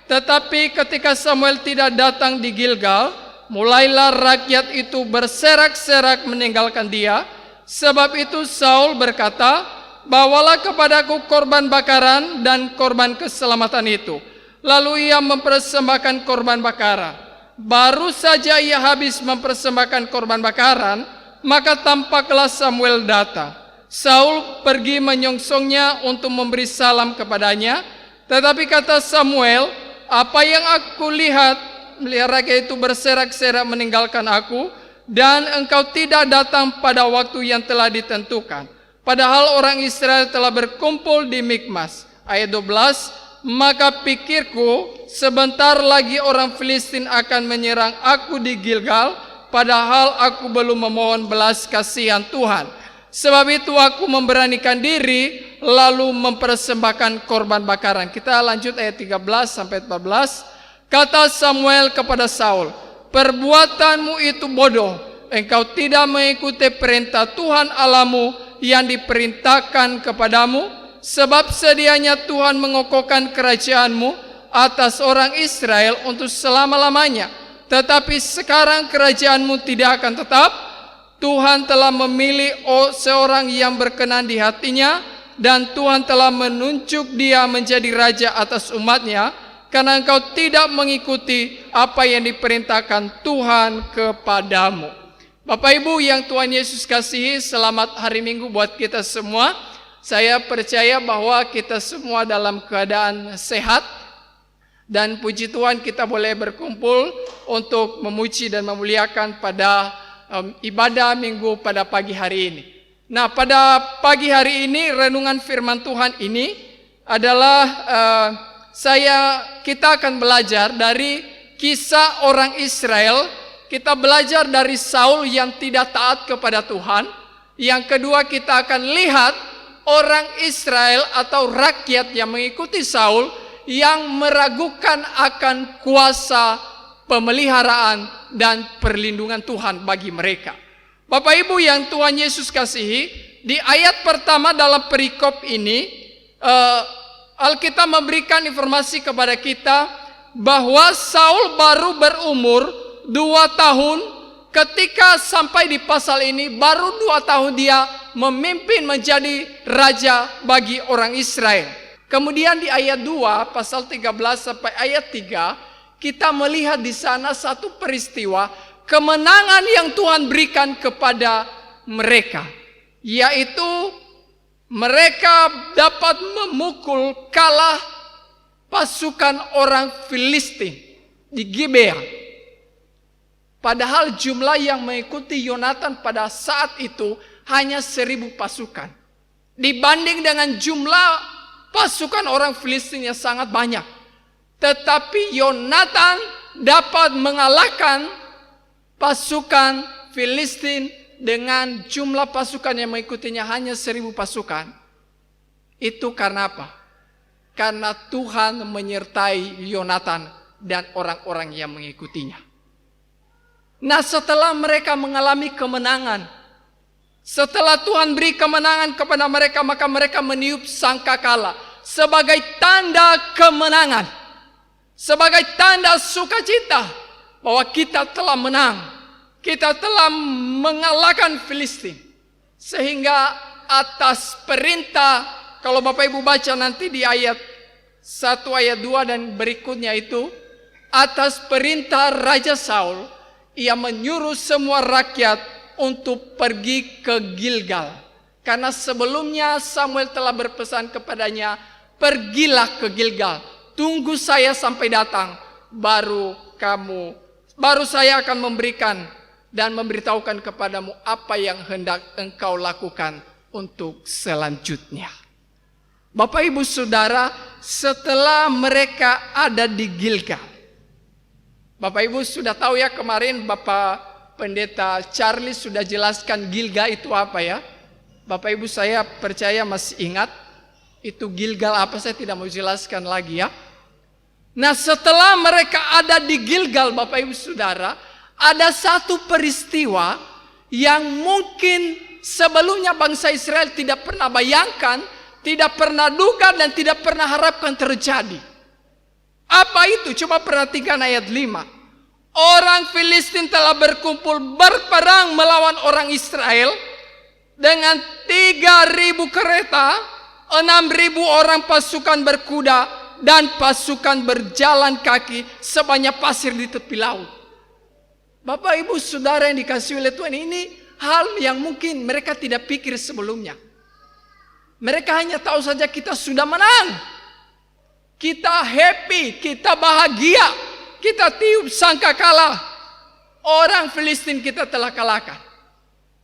Tetapi ketika Samuel tidak datang di Gilgal, mulailah rakyat itu berserak-serak meninggalkan dia. Sebab itu Saul berkata, bawalah kepadaku korban bakaran dan korban keselamatan itu. Lalu ia mempersembahkan korban bakaran. Baru saja ia habis mempersembahkan korban bakaran, maka tampaklah Samuel datang. Saul pergi menyongsongnya untuk memberi salam kepadanya. Tetapi kata Samuel, apa yang aku lihat, rakyat itu berserak-serak meninggalkan aku, dan engkau tidak datang pada waktu yang telah ditentukan. Padahal orang Israel telah berkumpul di Mikmas. Ayat 12, maka pikirku, sebentar lagi orang Filistin akan menyerang aku di Gilgal, padahal aku belum memohon belas kasihan Tuhan. Sebab itu aku memberanikan diri lalu mempersembahkan korban bakaran. Kita lanjut ayat 13 sampai 14. Kata Samuel kepada Saul, perbuatanmu itu bodoh. Engkau tidak mengikuti perintah Tuhan Allahmu yang diperintahkan kepadamu. Sebab sedianya Tuhan mengokohkan kerajaanmu atas orang Israel untuk selama-lamanya. Tetapi sekarang kerajaanmu tidak akan tetap. Tuhan telah memilih seorang yang berkenan di hatinya, dan Tuhan telah menunjuk dia menjadi raja atas umatnya, karena engkau tidak mengikuti apa yang diperintahkan Tuhan kepadamu. Bapak Ibu yang Tuhan Yesus kasihi, selamat hari Minggu buat kita semua. Saya percaya bahwa kita semua dalam keadaan sehat, dan puji Tuhan kita boleh berkumpul untuk memuji dan memuliakan pada ibadah minggu pada pagi hari ini. Nah, pada pagi hari ini renungan firman Tuhan ini adalah kita akan belajar dari kisah orang Israel. Kita belajar dari Saul yang tidak taat kepada Tuhan. Yang kedua, kita akan lihat orang Israel atau rakyat yang mengikuti Saul yang meragukan akan kuasa pemeliharaan dan perlindungan Tuhan bagi mereka. Bapak Ibu yang Tuhan Yesus kasihi, di ayat pertama dalam perikop ini Alkitab memberikan informasi kepada kita bahwa Saul baru berumur 2 tahun ketika sampai di pasal ini. Baru 2 tahun dia memimpin menjadi raja bagi orang Israel. Kemudian di ayat 2 pasal 13 sampai ayat 3 kita melihat di sana satu peristiwa kemenangan yang Tuhan berikan kepada mereka, yaitu mereka dapat memukul kalah pasukan orang Filistin di Gibea. Padahal jumlah yang mengikuti Yonatan pada saat itu hanya 1.000 pasukan. Dibanding dengan jumlah pasukan orang Filistin yang sangat banyak. Tetapi Yonatan dapat mengalahkan pasukan Filistin dengan jumlah pasukan yang mengikutinya hanya 1.000 pasukan. Itu karena apa? Karena Tuhan menyertai Yonatan dan orang-orang yang mengikutinya. Nah, setelah mereka mengalami kemenangan, setelah Tuhan beri kemenangan kepada mereka, maka mereka meniup sangkakala sebagai tanda kemenangan, sebagai tanda sukacita bahwa kita telah menang, kita telah mengalahkan Filistin. Sehingga atas perintah, kalau Bapak Ibu baca nanti di ayat 1, ayat 2 dan berikutnya itu, atas perintah Raja Saul, ia menyuruh semua rakyat untuk pergi ke Gilgal. Karena sebelumnya Samuel telah berpesan kepadanya, pergilah ke Gilgal, tunggu saya sampai datang, baru saya akan memberikan dan memberitahukan kepadamu apa yang hendak engkau lakukan untuk selanjutnya. Bapak Ibu Saudara, setelah mereka ada di Gilgal, Bapak Ibu sudah tahu ya, kemarin Bapak Pendeta Charlie sudah jelaskan Gilgal itu apa ya. Bapak Ibu saya percaya masih ingat itu Gilgal apa, saya tidak mau jelaskan lagi ya. Nah, setelah mereka ada di Gilgal, Bapak Ibu Saudara, ada satu peristiwa yang mungkin sebelumnya bangsa Israel tidak pernah bayangkan, tidak pernah duga dan tidak pernah harapkan terjadi. Apa itu? Coba perhatikan ayat 5. Orang Filistin telah berkumpul berperang melawan orang Israel dengan 3.000 kereta, 6.000 orang pasukan berkuda, dan pasukan berjalan kaki sebanyak pasir di tepi laut. Bapak Ibu Saudara yang dikasihi oleh Tuhan, ini hal yang mungkin mereka tidak pikir sebelumnya. Mereka hanya tahu saja kita sudah menang. Kita happy, kita bahagia, kita tiup sangkakala. Orang Filistin kita telah kalahkan.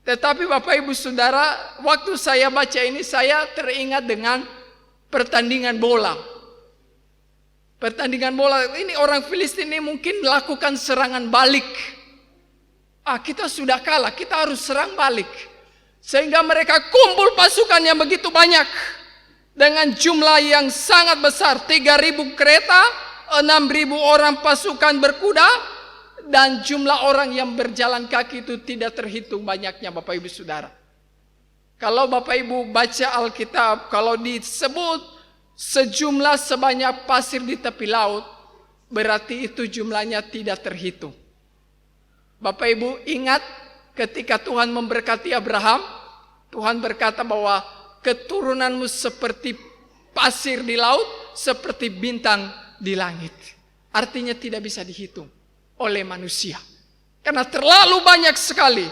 Tetapi Bapak Ibu Saudara, waktu saya baca ini saya teringat dengan pertandingan bola. Pertandingan bola ini orang Filistin ini mungkin melakukan serangan balik. Kita sudah kalah, kita harus serang balik. Sehingga mereka kumpul pasukan yang begitu banyak. Dengan jumlah yang sangat besar, 3.000 kereta, 6.000 orang pasukan berkuda, dan jumlah orang yang berjalan kaki itu tidak terhitung banyaknya Bapak Ibu Saudara. Kalau Bapak Ibu baca Alkitab, kalau disebut sejumlah sebanyak pasir di tepi laut, berarti itu jumlahnya tidak terhitung. Bapak Ibu ingat ketika Tuhan memberkati Abraham, Tuhan berkata bahwa keturunanmu seperti pasir di laut, seperti bintang di langit. Artinya tidak bisa dihitung oleh manusia. Karena terlalu banyak sekali.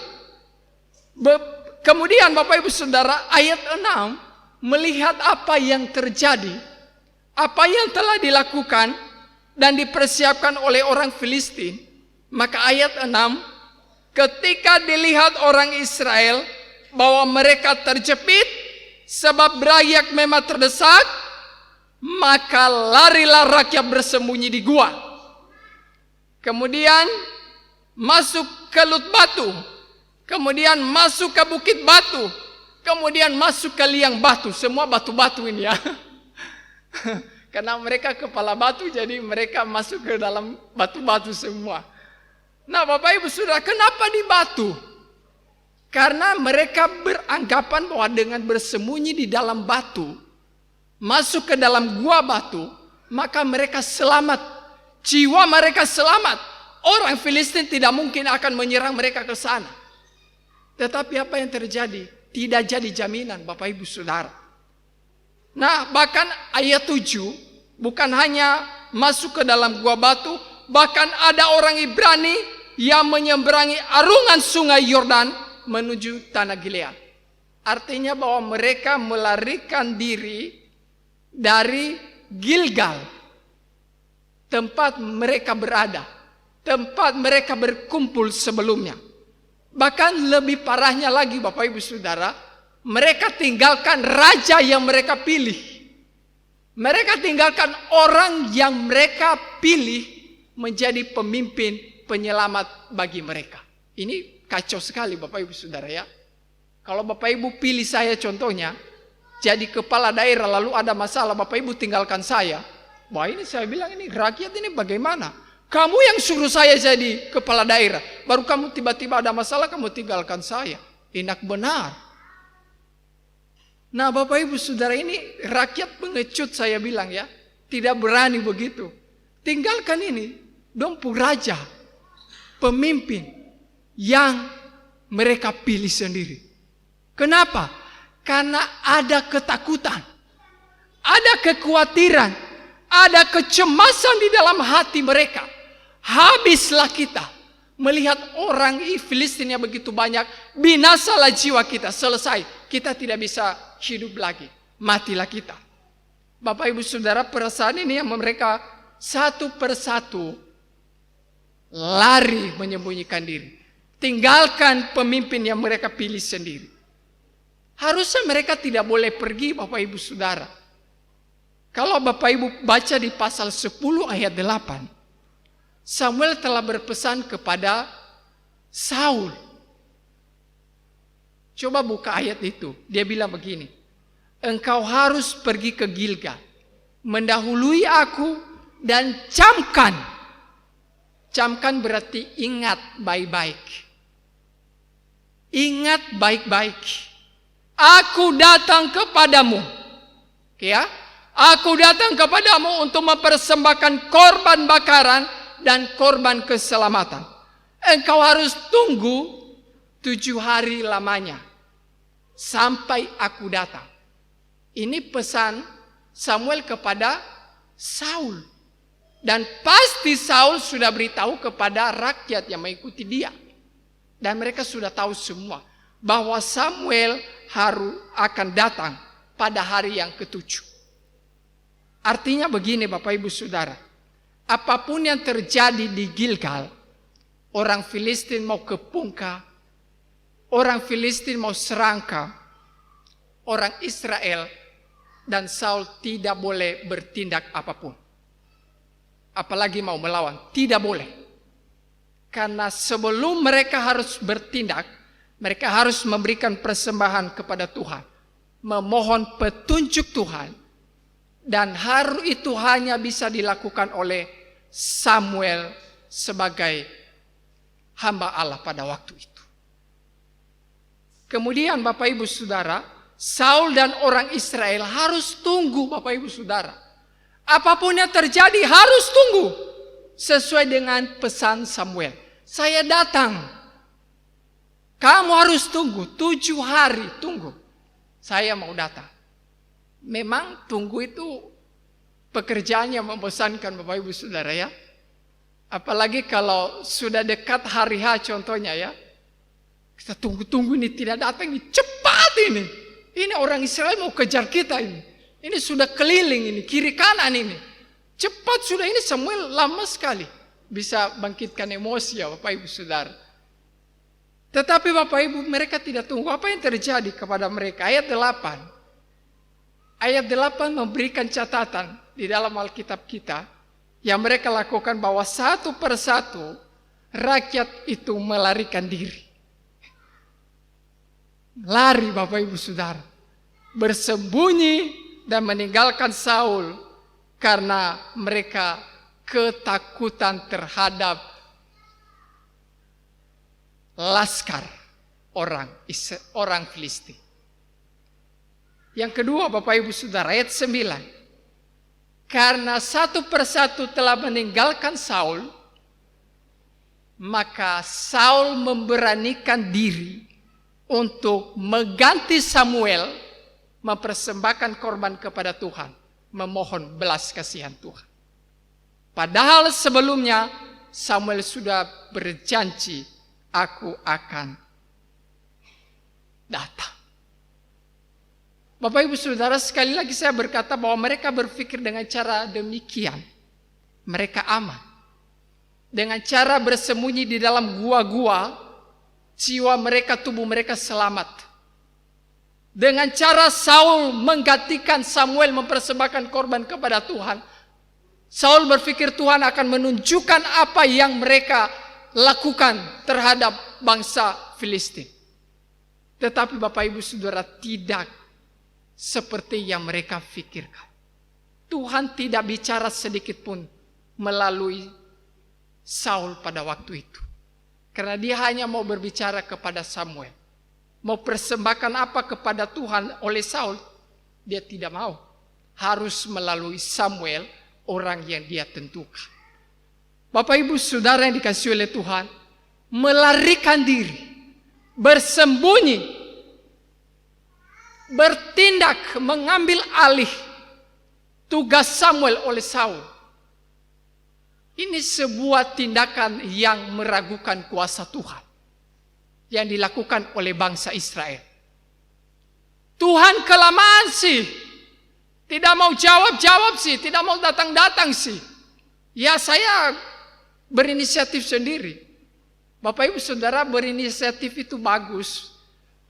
Kemudian Bapak Ibu Saudara, ayat 6 melihat apa yang terjadi, apa yang telah dilakukan dan dipersiapkan oleh orang Filistin. Maka ayat 6, ketika dilihat orang Israel bahwa mereka terjepit, sebab rakyat memang terdesak, maka larilah rakyat bersembunyi di gua. Kemudian masuk ke Lut Batu, kemudian masuk ke Bukit Batu, kemudian masuk ke Liang Batu. Semua batu-batu ini ya. Karena mereka kepala batu, jadi mereka masuk ke dalam batu-batu semua. Nah Bapak Ibu Saudara, kenapa di batu? Karena mereka beranggapan bahwa dengan bersembunyi di dalam batu, masuk ke dalam gua batu, maka mereka selamat. Jiwa mereka selamat. Orang Filistin tidak mungkin akan menyerang mereka ke sana. Tetapi apa yang terjadi? Tidak jadi jaminan Bapak Ibu Saudara. Nah bahkan ayat 7, bukan hanya masuk ke dalam gua batu, bahkan ada orang Ibrani yang menyeberangi arungan sungai Yordan menuju tanah Gilead. Artinya bahwa mereka melarikan diri dari Gilgal, tempat mereka berada, tempat mereka berkumpul sebelumnya. Bahkan lebih parahnya lagi Bapak Ibu Saudara, mereka tinggalkan raja yang mereka pilih. Mereka tinggalkan orang yang mereka pilih menjadi pemimpin penyelamat bagi mereka. Ini kacau sekali Bapak Ibu Saudara ya. Kalau Bapak Ibu pilih saya contohnya, jadi kepala daerah lalu ada masalah, Bapak Ibu tinggalkan saya. Wah ini saya bilang ini rakyat ini bagaimana? Kamu yang suruh saya jadi kepala daerah, baru kamu tiba-tiba ada masalah kamu tinggalkan saya. Enak benar. Nah Bapak Ibu Saudara ini rakyat pengecut saya bilang ya. Tidak berani begitu. Tinggalkan ini. Dompu raja. Pemimpin. Yang mereka pilih sendiri. Kenapa? Karena ada ketakutan. Ada kekhawatiran. Ada kecemasan di dalam hati mereka. Habislah kita. Melihat orang Filistin yang begitu banyak, binasalah jiwa kita, selesai. Kita tidak bisa hidup lagi, matilah kita. Bapak Ibu Saudara, perasaan ini yang mereka satu persatu lari menyembunyikan diri. Tinggalkan pemimpin yang mereka pilih sendiri. Harusnya mereka tidak boleh pergi Bapak Ibu Saudara. Kalau Bapak Ibu baca di pasal 10 ayat 8, Samuel telah berpesan kepada Saul. Coba buka ayat itu. Dia bilang begini. Engkau harus pergi ke Gilgal. Mendahului aku dan camkan. Camkan berarti ingat baik-baik. Ingat baik-baik. Aku datang kepadamu. Ya? Aku datang kepadamu untuk mempersembahkan korban bakaran dan korban keselamatan. Engkau harus tunggu 7 hari lamanya sampai aku datang. Ini pesan Samuel kepada Saul. Dan pasti Saul sudah beritahu kepada rakyat yang mengikuti dia. Dan mereka sudah tahu semua bahwa Samuel akan datang pada hari yang ke-7. Artinya begini Bapak Ibu Saudara. Apapun yang terjadi di Gilgal, orang Filistin mau ke Pungka, orang Filistin mau serangka, orang Israel dan Saul tidak boleh bertindak apapun. Apalagi mau melawan, tidak boleh. Karena sebelum mereka harus bertindak, mereka harus memberikan persembahan kepada Tuhan, memohon petunjuk Tuhan. Dan itu hanya bisa dilakukan oleh Samuel sebagai hamba Allah pada waktu itu. Kemudian Bapak Ibu Saudara, Saul dan orang Israel harus tunggu Bapak Ibu Saudara. Apapun yang terjadi harus tunggu. Sesuai dengan pesan Samuel. Saya datang. Kamu harus tunggu 7 hari tunggu. Saya mau datang. Memang tunggu itu pekerjaannya membosankan Bapak Ibu Saudara ya. Apalagi kalau sudah dekat hari H contohnya ya. Kita tunggu-tunggu ini tidak datang ini. Cepat ini. Ini orang Israel mau kejar kita ini. Ini sudah keliling ini. Kiri kanan ini. Cepat sudah ini Samuel lama sekali. Bisa bangkitkan emosi ya Bapak Ibu Saudara. Tetapi Bapak Ibu mereka tidak tunggu. Apa yang terjadi kepada mereka? Ayat 8. Ayat 8 memberikan catatan di dalam Alkitab kita yang mereka lakukan bahwa satu persatu rakyat itu melarikan diri. Lari Bapak Ibu Saudara. Bersembunyi dan meninggalkan Saul karena mereka ketakutan terhadap laskar orang Filistin. Yang kedua Bapak Ibu Saudara ayat 9. Karena satu persatu telah meninggalkan Saul, maka Saul memberanikan diri untuk mengganti Samuel, mempersembahkan korban kepada Tuhan, memohon belas kasihan Tuhan. Padahal sebelumnya Samuel sudah berjanji, aku akan datang. Bapak Ibu Saudara, sekali lagi saya berkata bahwa mereka berpikir dengan cara demikian, mereka aman. Dengan cara bersembunyi di dalam gua-gua, jiwa mereka, tubuh mereka selamat. Dengan cara Saul menggantikan Samuel mempersembahkan korban kepada Tuhan, Saul berpikir Tuhan akan menunjukkan apa yang mereka lakukan terhadap bangsa Filistin. Tetapi Bapak Ibu Saudara, tidak seperti yang mereka pikirkan. Tuhan tidak bicara sedikit pun melalui Saul pada waktu itu. Karena dia hanya mau berbicara kepada Samuel. Mau persembahkan apa kepada Tuhan oleh Saul, dia tidak mau. Harus melalui Samuel, orang yang dia tentukan. Bapak Ibu Saudara yang dikasihi oleh Tuhan, melarikan diri, bersembunyi, bertindak, mengambil alih tugas Samuel oleh Saul. Ini sebuah tindakan yang meragukan kuasa Tuhan yang dilakukan oleh bangsa Israel. Tuhan kelamaan sih, tidak mau jawab sih, tidak mau datang sih. Ya, saya berinisiatif sendiri. Bapak Ibu Saudara, berinisiatif itu bagus.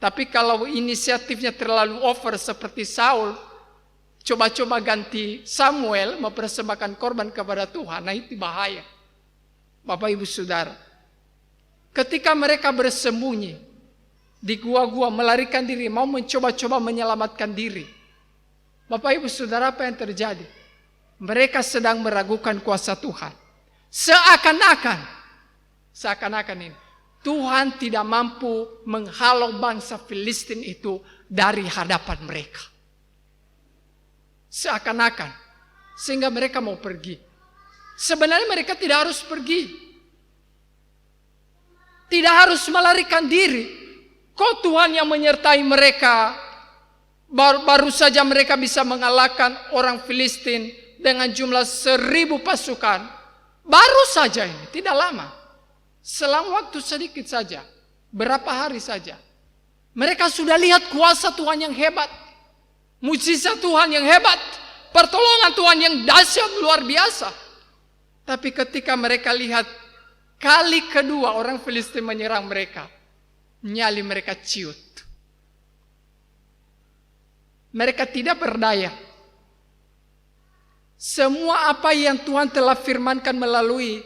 Tapi kalau inisiatifnya terlalu over seperti Saul, coba-coba ganti Samuel mempersembahkan korban kepada Tuhan, nah itu bahaya. Bapak Ibu Saudara, ketika mereka bersembunyi di gua-gua, melarikan diri, mau mencoba-coba menyelamatkan diri, Bapak Ibu Saudara, apa yang terjadi? Mereka sedang meragukan kuasa Tuhan. Seakan-akan ini Tuhan tidak mampu menghalau bangsa Filistin itu dari hadapan mereka. Seakan-akan. Sehingga mereka mau pergi. Sebenarnya mereka tidak harus pergi. Tidak harus melarikan diri. Kok Tuhan yang menyertai mereka? Baru saja mereka bisa mengalahkan orang Filistin dengan jumlah 1.000 pasukan. Baru saja ini, tidak lama. Selang waktu sedikit saja, berapa hari saja, mereka sudah lihat kuasa Tuhan yang hebat, mujizat Tuhan yang hebat, pertolongan Tuhan yang dahsyat luar biasa. Tapi ketika mereka lihat kali kedua orang Filistin menyerang mereka, nyali mereka ciut. Mereka tidak berdaya. Semua apa yang Tuhan telah firmankan melalui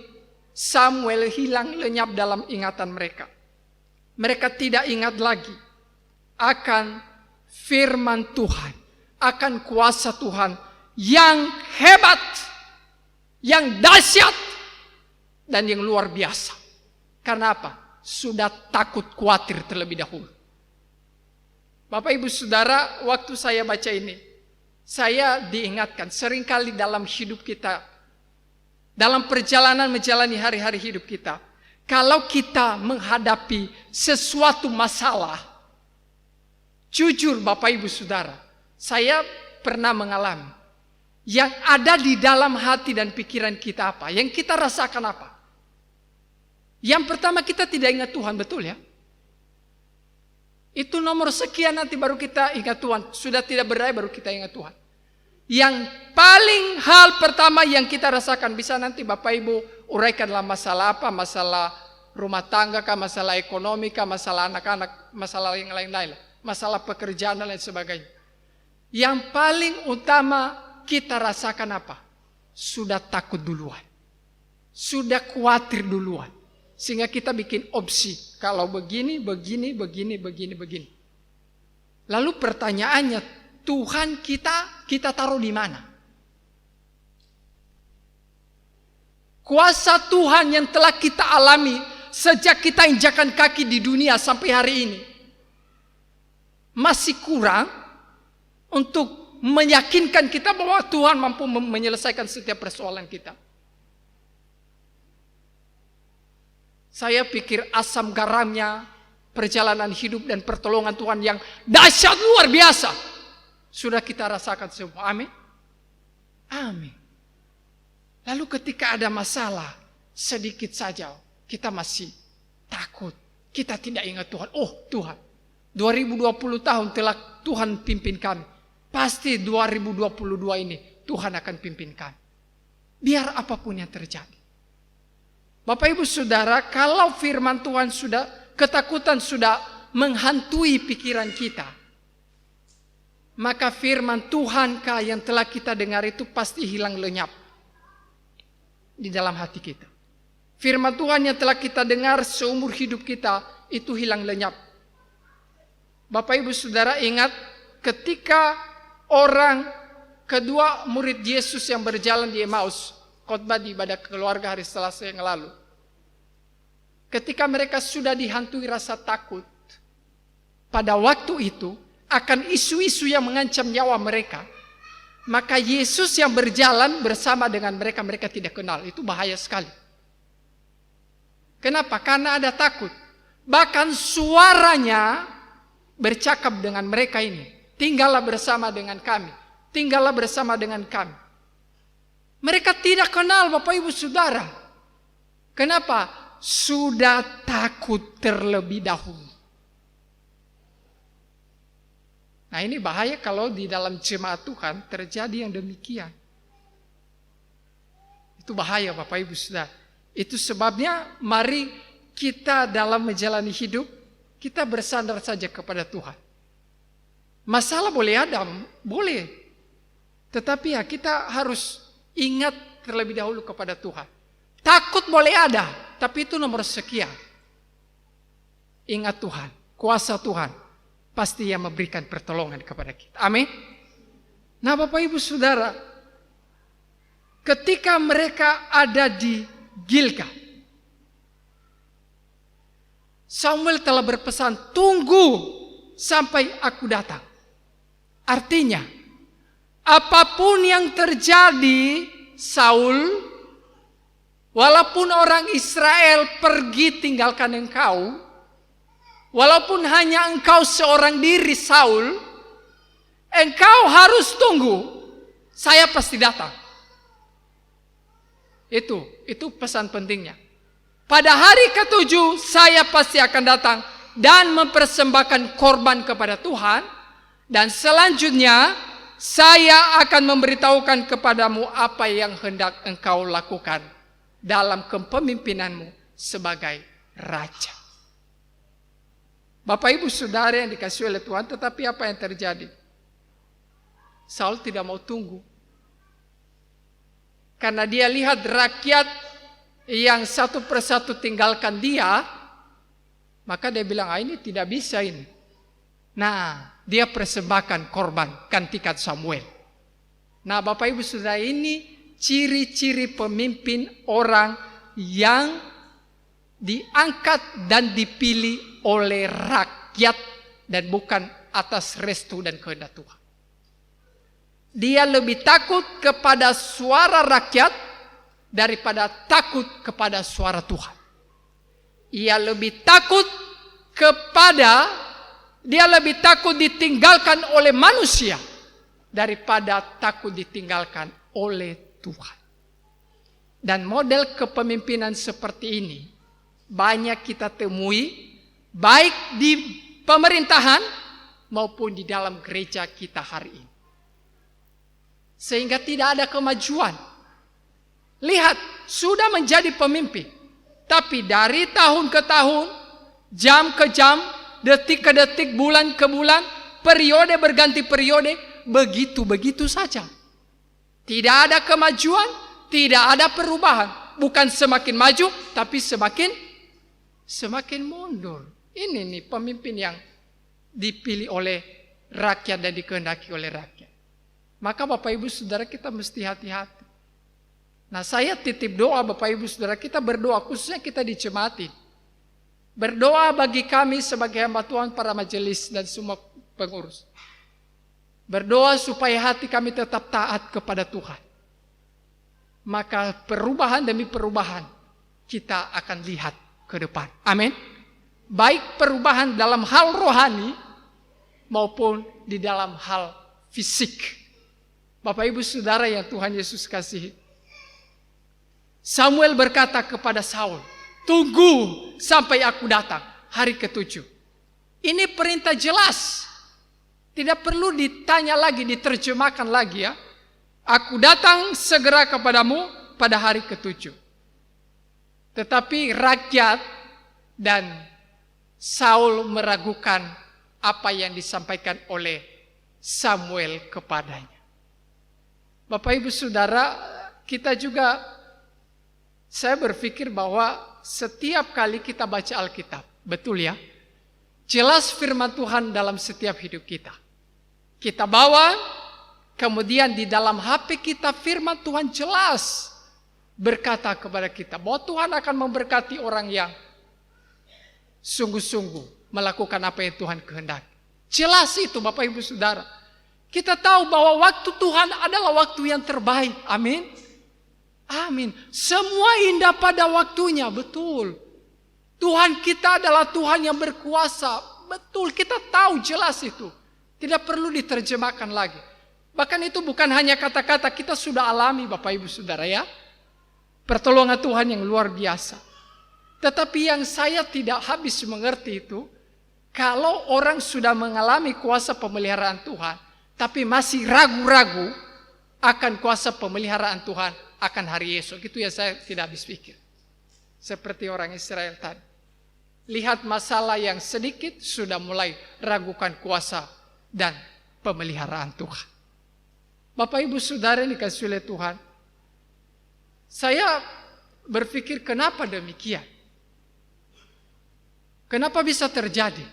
Samuel hilang lenyap dalam ingatan mereka. Mereka tidak ingat lagi akan firman Tuhan, akan kuasa Tuhan yang hebat, yang dahsyat, dan yang luar biasa. Karena apa? Sudah takut khawatir terlebih dahulu. Bapak Ibu Saudara, waktu saya baca ini, saya diingatkan seringkali dalam hidup kita, dalam perjalanan menjalani hari-hari hidup kita, kalau kita menghadapi sesuatu masalah, jujur Bapak Ibu Saudara, saya pernah mengalami, yang ada di dalam hati dan pikiran kita apa, yang kita rasakan apa. Yang pertama, kita tidak ingat Tuhan, betul ya? Itu nomor sekian, nanti baru kita ingat Tuhan. Sudah tidak berdaya baru kita ingat Tuhan. Yang paling hal pertama yang kita rasakan, bisa nanti Bapak Ibu uraikanlah masalah apa, masalah rumah tangga kah, masalah ekonomi kah, masalah anak-anak, masalah yang lain-lain, masalah pekerjaan dan lain sebagainya. Yang paling utama kita rasakan apa? Sudah takut duluan. Sudah khawatir duluan. Sehingga kita bikin opsi, kalau begini. Lalu pertanyaannya, Tuhan kita taruh di mana? Kuasa Tuhan yang telah kita alami sejak kita injakan kaki di dunia sampai hari ini masih kurang untuk meyakinkan kita bahwa Tuhan mampu menyelesaikan setiap persoalan kita. Saya pikir asam garamnya perjalanan hidup dan pertolongan Tuhan yang dahsyat luar biasa sudah kita rasakan semua. Amin. Amin. Lalu ketika ada masalah, sedikit saja kita masih takut. Kita tidak ingat Tuhan. Oh Tuhan, 2020 tahun telah Tuhan pimpin kami. Pasti 2022 ini Tuhan akan pimpin kami. Biar apapun yang terjadi. Bapak Ibu Saudara, kalau firman Tuhan sudah, ketakutan sudah menghantui pikiran kita, maka firman Tuhan yang telah kita dengar itu pasti hilang lenyap di dalam hati kita. Firman Tuhan yang telah kita dengar seumur hidup kita itu hilang lenyap. Bapak Ibu Saudara ingat ketika kedua murid Yesus yang berjalan di Emmaus, khotbah di ibadah keluarga hari Selasa yang lalu. Ketika mereka sudah dihantui rasa takut, pada waktu itu akan isu-isu yang mengancam nyawa mereka, maka Yesus yang berjalan bersama dengan mereka, mereka tidak kenal. Itu bahaya sekali. Kenapa? Karena ada takut. Bahkan suaranya bercakap dengan mereka ini. Tinggallah bersama dengan kami. Tinggallah bersama dengan kami. Mereka tidak kenal Bapak Ibu Saudara. Kenapa? Sudah takut terlebih dahulu. Nah ini bahaya kalau di dalam jemaat Tuhan terjadi yang demikian. Itu bahaya Bapak Ibu Saudara. Itu sebabnya mari kita dalam menjalani hidup, kita bersandar saja kepada Tuhan. Masalah boleh ada, boleh. Tetapi ya kita harus ingat terlebih dahulu kepada Tuhan. Takut boleh ada, tapi itu nomor sekian. Ingat Tuhan, kuasa Tuhan pasti yang memberikan pertolongan kepada kita. Amin. Nah Bapak Ibu Saudara, ketika mereka ada di Gilgal, Samuel telah berpesan, tunggu sampai aku datang. Artinya, apapun yang terjadi, Saul, walaupun orang Israel pergi tinggalkan engkau, walaupun hanya engkau seorang diri Saul, engkau harus tunggu, saya pasti datang. Itu pesan pentingnya. Pada hari ke-7 saya pasti akan datang dan mempersembahkan korban kepada Tuhan, dan selanjutnya saya akan memberitahukan kepadamu apa yang hendak engkau lakukan dalam kepemimpinanmu sebagai raja. Bapak Ibu Saudara yang dikasihi oleh Tuhan, tetapi apa yang terjadi? Saul tidak mau tunggu. Karena dia lihat rakyat yang satu persatu tinggalkan dia, maka dia bilang, ini tidak bisa ini. Nah, dia persembahkan korban, gantikan Samuel. Nah, Bapak Ibu Saudara, ini ciri-ciri pemimpin orang yang diangkat dan dipilih oleh rakyat dan bukan atas restu dan kehendak Tuhan. Dia lebih takut kepada suara rakyat daripada takut kepada suara Tuhan. Dia lebih takut ditinggalkan oleh manusia daripada takut ditinggalkan oleh Tuhan. Dan model kepemimpinan seperti ini banyak kita temui baik di pemerintahan maupun di dalam gereja kita hari ini. Sehingga tidak ada kemajuan. Lihat, sudah menjadi pemimpin, tapi dari tahun ke tahun, jam ke jam, detik ke detik, bulan ke bulan, periode berganti periode, begitu-begitu saja. Tidak ada kemajuan, tidak ada perubahan. Bukan semakin maju, tapi semakin mundur. Ini nih pemimpin yang dipilih oleh rakyat dan dikehendaki oleh rakyat. Maka Bapak Ibu Saudara, kita mesti hati-hati. Nah, saya titip doa Bapak Ibu Saudara, kita berdoa, khususnya kita di jemaat. Berdoa bagi kami sebagai hamba Tuhan, para majelis dan semua pengurus. Berdoa supaya hati kami tetap taat kepada Tuhan. Maka perubahan demi perubahan kita akan lihat ke depan. Amin. Baik perubahan dalam hal rohani maupun di dalam hal fisik. Bapak Ibu Saudara yang Tuhan Yesus kasihi. Samuel berkata kepada Saul, tunggu sampai aku datang. Hari ke-7. Ini perintah jelas. Tidak perlu ditanya lagi, diterjemahkan lagi ya. Aku datang segera kepadamu pada hari ke-7. Tetapi rakyat dan Saul meragukan apa yang disampaikan oleh Samuel kepadanya. Bapak Ibu Saudara, kita juga, saya berpikir bahwa setiap kali kita baca Alkitab, betul ya, jelas firman Tuhan dalam setiap hidup kita. Kita bawa, kemudian di dalam HP kita firman Tuhan jelas berkata kepada kita bahwa Tuhan akan memberkati orang yang sungguh-sungguh melakukan apa yang Tuhan kehendaki. Jelas itu Bapak Ibu Saudara. Kita tahu bahwa waktu Tuhan adalah waktu yang terbaik. Amin. Amin. Semua indah pada waktunya, betul. Tuhan kita adalah Tuhan yang berkuasa. Betul, kita tahu jelas itu. Tidak perlu diterjemahkan lagi. Bahkan itu bukan hanya kata-kata, kita sudah alami Bapak Ibu Saudara ya. Pertolongan Tuhan yang luar biasa. Tetapi yang saya tidak habis mengerti itu, kalau orang sudah mengalami kuasa pemeliharaan Tuhan, tapi masih ragu-ragu akan kuasa pemeliharaan Tuhan akan hari esok. Itu ya saya tidak habis pikir. Seperti orang Israel tadi. Lihat masalah yang sedikit sudah mulai ragukan kuasa dan pemeliharaan Tuhan. Bapak Ibu Saudara yang dikasihi oleh Tuhan. Saya berpikir kenapa demikian? Kenapa bisa terjadi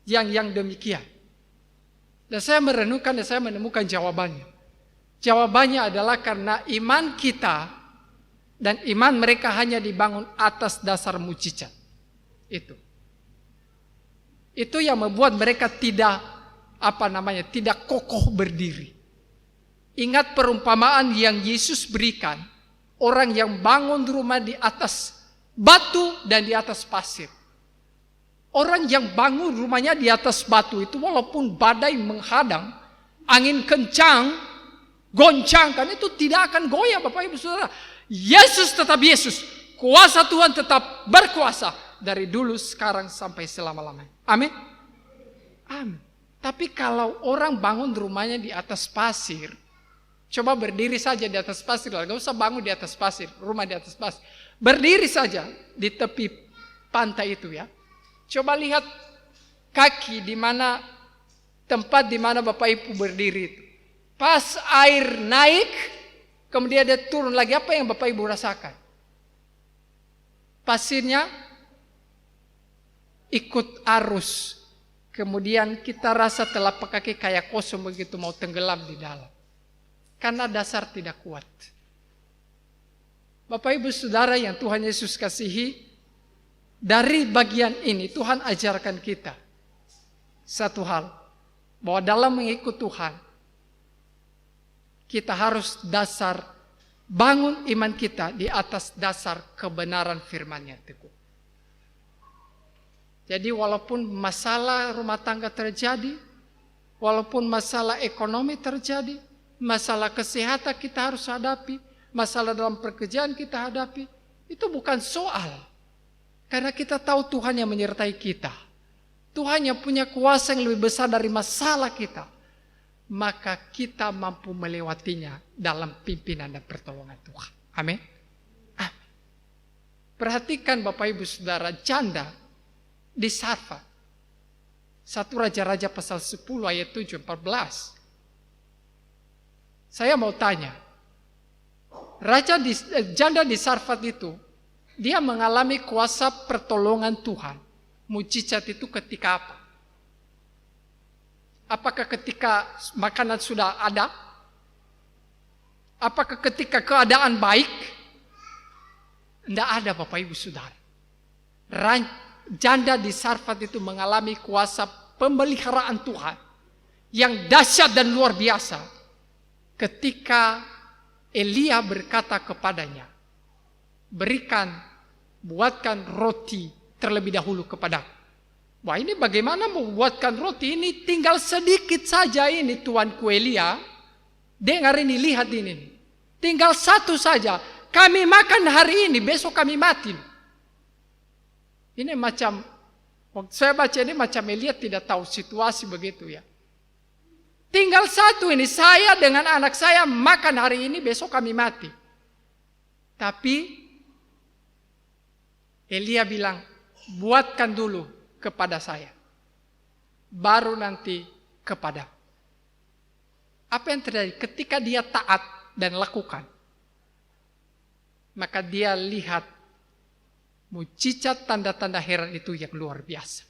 yang demikian? Dan saya merenungkan dan saya menemukan jawabannya. Jawabannya adalah karena iman kita dan iman mereka hanya dibangun atas dasar mujizat. Itu yang membuat mereka tidak kokoh berdiri. Ingat perumpamaan yang Yesus berikan, orang yang bangun rumah di atas batu dan di atas pasir. Orang yang bangun rumahnya di atas batu itu walaupun badai menghadang, angin kencang, goncangkan, itu tidak akan goyah Bapak Ibu Saudara. Yesus tetap Yesus. Kuasa Tuhan tetap berkuasa. Dari dulu, sekarang, sampai selama-lamanya. Amin. Amin. Tapi kalau orang bangun rumahnya di atas pasir, coba berdiri saja di atas pasir. Gak usah bangun di atas pasir, rumah di atas pasir. Berdiri saja di tepi pantai itu ya. Coba lihat kaki di mana tempat di mana Bapak Ibu berdiri itu. Pas air naik, kemudian dia turun lagi, apa yang Bapak Ibu rasakan? Pasirnya ikut arus. Kemudian kita rasa telapak kaki kayak kosong begitu mau tenggelam di dalam. Karena dasar tidak kuat. Bapak Ibu Saudara yang Tuhan Yesus kasihi, dari bagian ini Tuhan ajarkan kita satu hal, bahwa dalam mengikut Tuhan kita harus dasar bangun iman kita di atas dasar kebenaran firman-Nya teguh. Jadi walaupun masalah rumah tangga terjadi, walaupun masalah ekonomi terjadi, masalah kesehatan kita harus hadapi, masalah dalam pekerjaan kita hadapi, itu bukan soal. Karena kita tahu Tuhan yang menyertai kita. Tuhan yang punya kuasa yang lebih besar dari masalah kita. Maka kita mampu melewatinya dalam pimpinan dan pertolongan Tuhan. Amin. Perhatikan Bapak Ibu Saudara, janda di Sarfat. 1 Raja-Raja pasal 10 ayat 7-14. Saya mau tanya. Janda di Sarfat itu, dia mengalami kuasa pertolongan Tuhan. Mujizat itu ketika apa? Apakah ketika makanan sudah ada? Apakah ketika keadaan baik? Tidak ada Bapak Ibu Saudara. Janda di Sarfat itu mengalami kuasa pemeliharaan Tuhan yang dahsyat dan luar biasa. Ketika Elia berkata kepadanya, buatkan roti terlebih dahulu kepada. Wah, ini bagaimana membuatkan roti ini? Tinggal sedikit saja ini Tuanku Elia. Dengar ini, lihat ini. Tinggal satu saja. Kami makan hari ini, besok kami mati. Ini macam, waktu saya baca ini macam Elia tidak tahu situasi begitu ya. Tinggal satu ini, saya dengan anak saya makan hari ini, besok kami mati. Tapi Elia bilang, buatkan dulu kepada saya, baru nanti kepada. Apa yang terjadi? Ketika dia taat dan lakukan, maka dia lihat mujizat tanda-tanda heran itu yang luar biasa.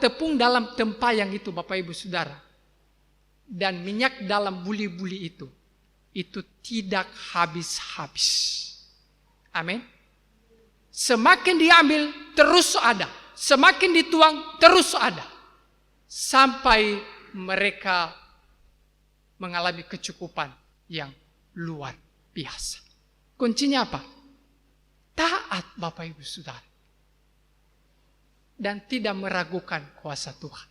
Tepung dalam tempayan itu Bapak Ibu Saudara, dan minyak dalam buli-buli itu tidak habis-habis. Amin. Semakin diambil terus ada, semakin dituang terus ada, sampai mereka mengalami kecukupan yang luar biasa. Kuncinya apa? Taat Bapak Ibu Saudara. Dan tidak meragukan kuasa Tuhan.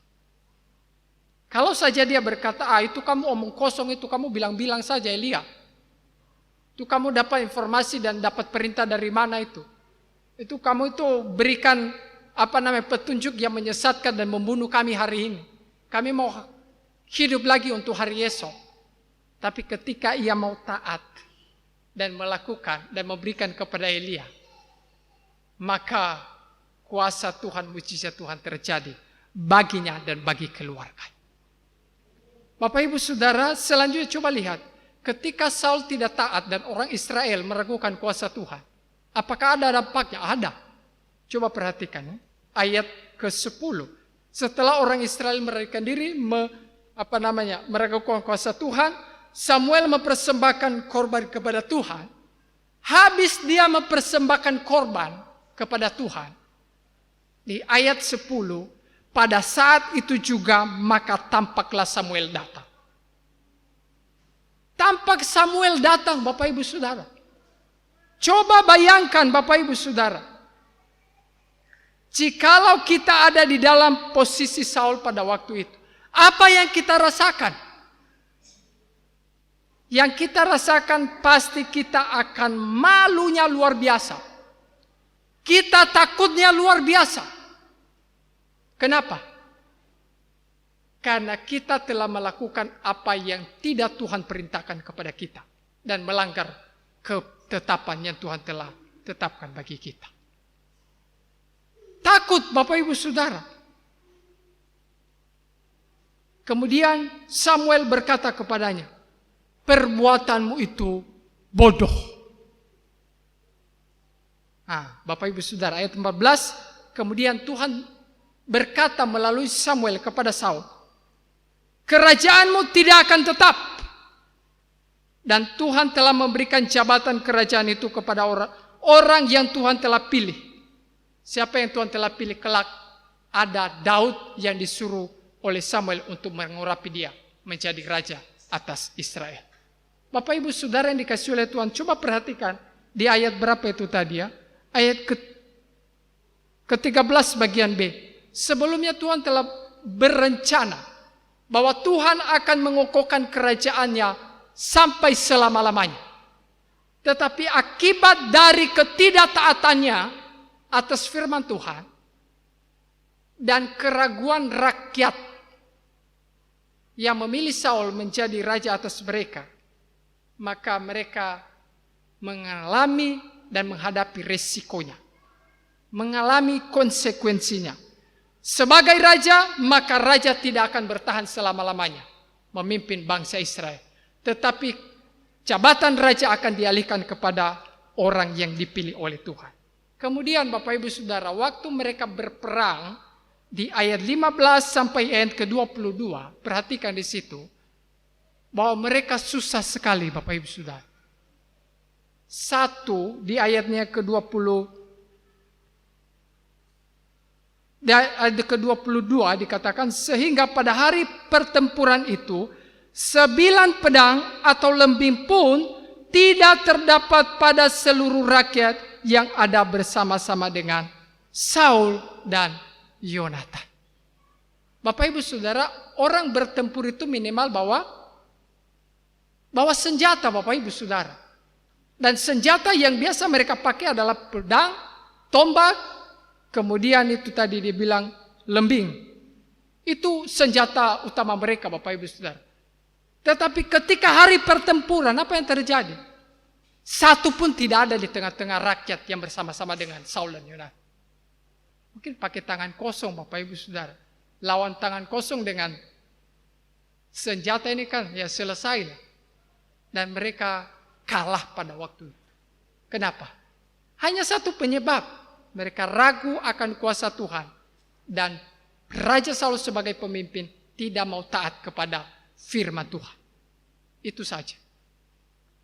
Kalau saja dia berkata, itu kamu omong kosong, itu kamu bilang-bilang saja Elia. Itu kamu dapat informasi dan dapat perintah dari mana itu. Itu kamu itu berikan petunjuk yang menyesatkan dan membunuh kami hari ini. Kami mau hidup lagi untuk hari esok. Tapi ketika ia mau taat dan melakukan dan memberikan kepada Elia, maka kuasa Tuhan, mujizat Tuhan terjadi baginya dan bagi keluarga. Bapak Ibu Saudara, selanjutnya coba lihat, ketika Saul tidak taat dan orang Israel meragukan kuasa Tuhan, apakah ada dampaknya? Ada. Coba perhatikan ya. Ayat ke-10. Setelah orang Israel melarikan diri, meragukan kuasa Tuhan, Samuel mempersembahkan korban kepada Tuhan. Habis dia mempersembahkan korban kepada Tuhan, di ayat 10, pada saat itu juga maka tampaklah Samuel datang. Tampak Samuel datang Bapak Ibu Saudara. Coba bayangkan Bapak Ibu Saudara, jikalau kita ada di dalam posisi Saul pada waktu itu, apa yang kita rasakan? Yang kita rasakan pasti kita akan malunya luar biasa. Kita takutnya luar biasa. Kenapa? Karena kita telah melakukan apa yang tidak Tuhan perintahkan kepada kita. Dan melanggar ketetapan yang Tuhan telah tetapkan bagi kita. Takut Bapak Ibu Saudara. Kemudian Samuel berkata kepadanya, perbuatanmu itu bodoh. Bapak Ibu Saudara, ayat 14, kemudian Tuhan berkata melalui Samuel kepada Saul, kerajaanmu tidak akan tetap. Dan Tuhan telah memberikan jabatan kerajaan itu kepada orang yang Tuhan telah pilih. Siapa yang Tuhan telah pilih kelak? Ada Daud yang disuruh oleh Samuel untuk mengurapi dia menjadi raja atas Israel. Bapak Ibu Saudara yang dikasihi oleh Tuhan, coba perhatikan di ayat berapa itu tadi ya? Ayat ke-13 bagian B. Sebelumnya Tuhan telah berencana bahwa Tuhan akan mengokohkan kerajaannya sampai selama-lamanya. Tetapi akibat dari ketidaktaatannya atas firman Tuhan dan keraguan rakyat yang memilih Saul menjadi raja atas mereka, maka mereka mengalami dan menghadapi resikonya, mengalami konsekuensinya. Sebagai raja, maka raja tidak akan bertahan selama-lamanya memimpin bangsa Israel. Tetapi jabatan raja akan dialihkan kepada orang yang dipilih oleh Tuhan. Kemudian Bapak Ibu Saudara, waktu mereka berperang di ayat 15 sampai ayat ke-22, perhatikan di situ bahwa mereka susah sekali Bapak Ibu Saudara. Satu di ayatnya ayat ke-22 dikatakan, sehingga pada hari pertempuran itu 9 pedang atau lembing pun tidak terdapat pada seluruh rakyat yang ada bersama-sama dengan Saul dan Yonatan. Bapak Ibu Saudara, orang bertempur itu minimal bawa senjata Bapak Ibu Saudara. Dan senjata yang biasa mereka pakai adalah pedang, tombak, kemudian itu tadi dibilang lembing. Itu senjata utama mereka, Bapak Ibu Saudara. Tetapi ketika hari pertempuran, apa yang terjadi? Satu pun tidak ada di tengah-tengah rakyat yang bersama-sama dengan Saul dan Yonatan. Mungkin pakai tangan kosong, Bapak Ibu Saudara. Lawan tangan kosong dengan senjata ini kan ya selesai. Dan mereka kalah pada waktu itu. Kenapa? Hanya satu penyebab. Mereka ragu akan kuasa Tuhan. Dan Raja Saul sebagai pemimpin tidak mau taat kepada firman Tuhan. Itu saja.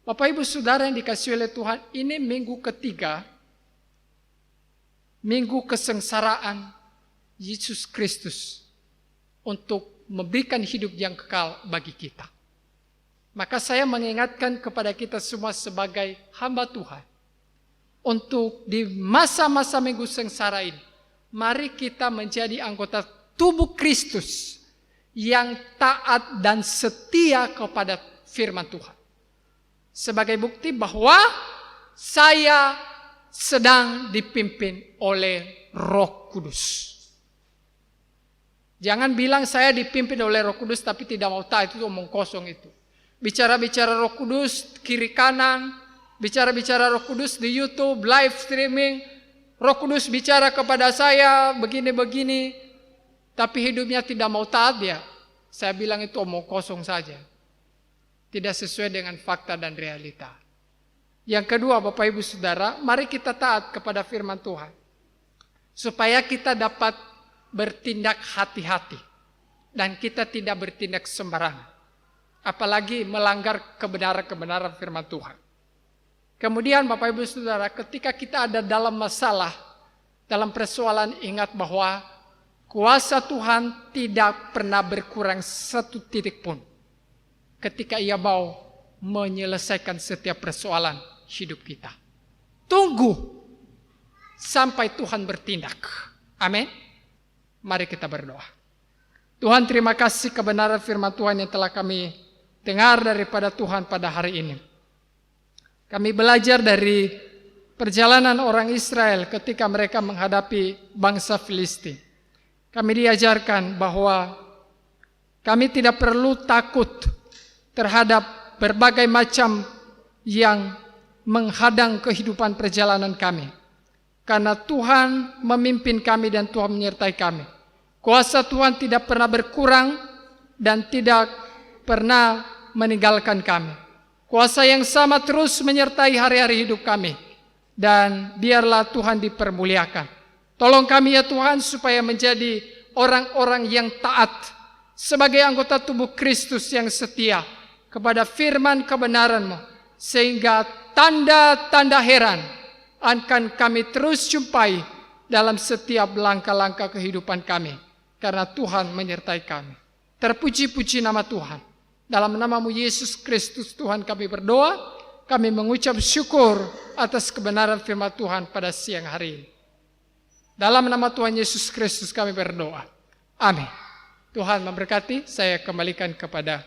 Bapak Ibu Saudara yang dikasihi oleh Tuhan, ini minggu ketiga, minggu kesengsaraan Yesus Kristus untuk memberikan hidup yang kekal bagi kita. Maka saya mengingatkan kepada kita semua sebagai hamba Tuhan, untuk di masa-masa minggu sengsara ini, mari kita menjadi anggota tubuh Kristus yang taat dan setia kepada firman Tuhan. Sebagai bukti bahwa saya sedang dipimpin oleh Roh Kudus. Jangan bilang saya dipimpin oleh Roh Kudus tapi tidak mau taat, itu omong kosong itu. Bicara-bicara Roh Kudus kiri kanan, bicara-bicara Roh Kudus di YouTube, live streaming, Roh Kudus bicara kepada saya begini-begini, tapi hidupnya tidak mau taat ya. Saya bilang itu omong kosong saja. Tidak sesuai dengan fakta dan realita. Yang kedua, Bapak Ibu Saudara, mari kita taat kepada firman Tuhan. Supaya kita dapat bertindak hati-hati. Dan kita tidak bertindak sembarangan. Apalagi melanggar kebenaran-kebenaran firman Tuhan. Kemudian Bapak Ibu Saudara, ketika kita ada dalam masalah, dalam persoalan, ingat bahwa kuasa Tuhan tidak pernah berkurang satu titik pun. Ketika ia mau menyelesaikan setiap persoalan hidup kita. Tunggu sampai Tuhan bertindak. Amin. Mari kita berdoa. Tuhan, terima kasih kebenaran firman Tuhan yang telah kami dengar daripada Tuhan pada hari ini. Kami belajar dari perjalanan orang Israel ketika mereka menghadapi bangsa Filistin. Kami diajarkan bahwa kami tidak perlu takut terhadap berbagai macam yang menghadang kehidupan perjalanan kami. Karena Tuhan memimpin kami dan Tuhan menyertai kami. Kuasa Tuhan tidak pernah berkurang dan tidak pernah meninggalkan kami. Kuasa yang sama terus menyertai hari-hari hidup kami. Dan biarlah Tuhan dipermuliakan. Tolong kami ya Tuhan supaya menjadi orang-orang yang taat sebagai anggota tubuh Kristus yang setia kepada firman kebenaran-Mu, sehingga tanda-tanda heran akan kami terus jumpai dalam setiap langkah-langkah kehidupan kami, karena Tuhan menyertai kami. Terpuji-puji nama Tuhan. Dalam nama-Mu Yesus Kristus Tuhan kami berdoa, kami mengucap syukur atas kebenaran firman Tuhan pada siang hari ini. Dalam nama Tuhan Yesus Kristus kami berdoa. Amin. Tuhan memberkati. Saya kembalikan kepada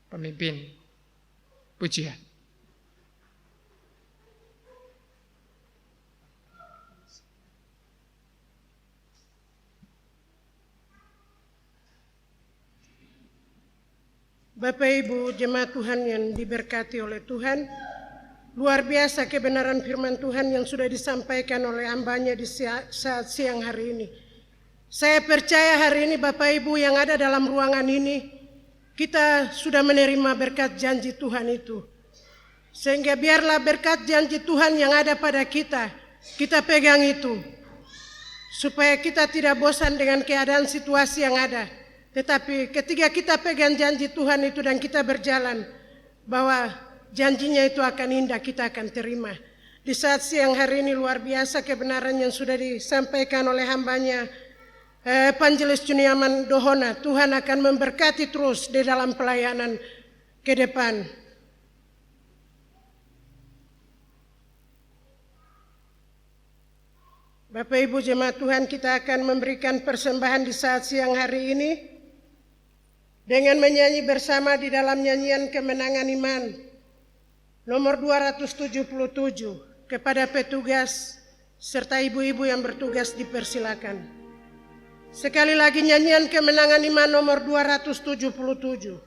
pemimpin pujian. Bapak Ibu jemaat Tuhan yang diberkati oleh Tuhan, luar biasa kebenaran firman Tuhan yang sudah disampaikan oleh hambanya di saat siang hari ini. Saya percaya hari ini Bapak Ibu yang ada dalam ruangan ini, kita sudah menerima berkat janji Tuhan itu. Sehingga biarlah berkat janji Tuhan yang ada pada kita pegang itu. Supaya kita tidak bosan dengan keadaan situasi yang ada. Tetapi ketika kita pegang janji Tuhan itu dan kita berjalan, bahwa janjinya itu akan indah, kita akan terima. Di saat siang hari ini luar biasa kebenaran yang sudah disampaikan oleh hambanya Evangelis Juniaman Dohona. Tuhan akan memberkati terus di dalam pelayanan ke depan. Bapak Ibu jemaat Tuhan, kita akan memberikan persembahan di saat siang hari ini dengan menyanyi bersama di dalam nyanyian kemenangan iman. nomor 277, kepada petugas serta ibu-ibu yang bertugas dipersilakan. Sekali lagi nyanyian kemenangan iman nomor 277.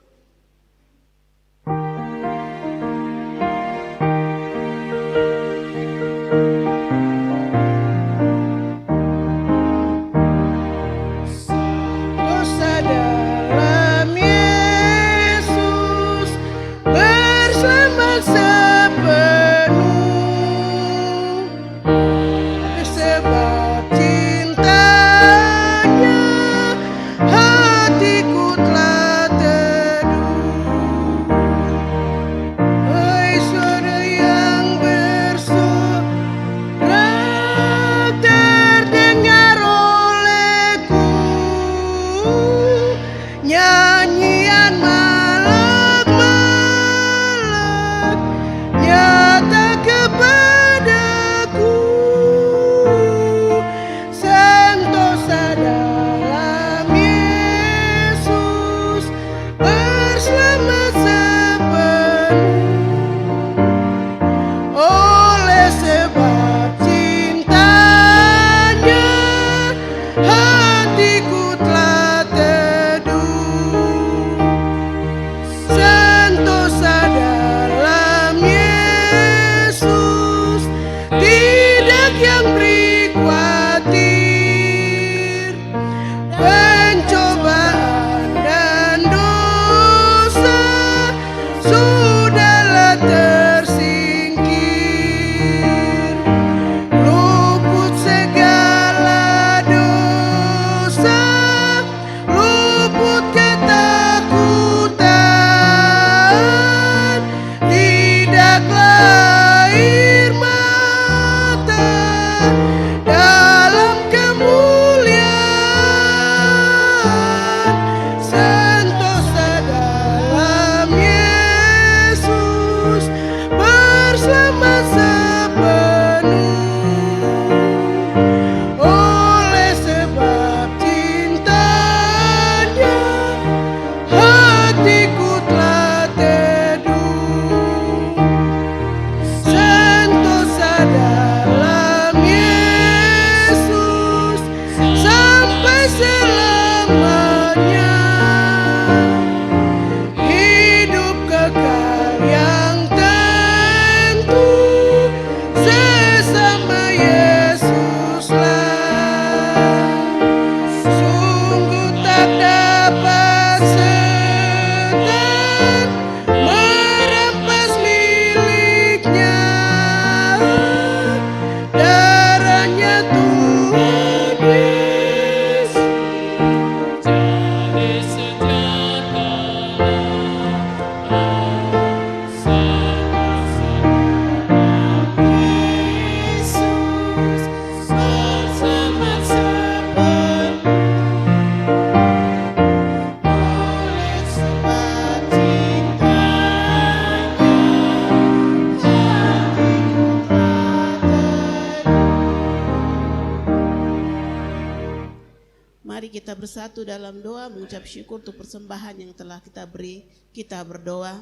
Kita bersatu dalam doa mengucap syukur untuk persembahan yang telah kita beri. Kita berdoa.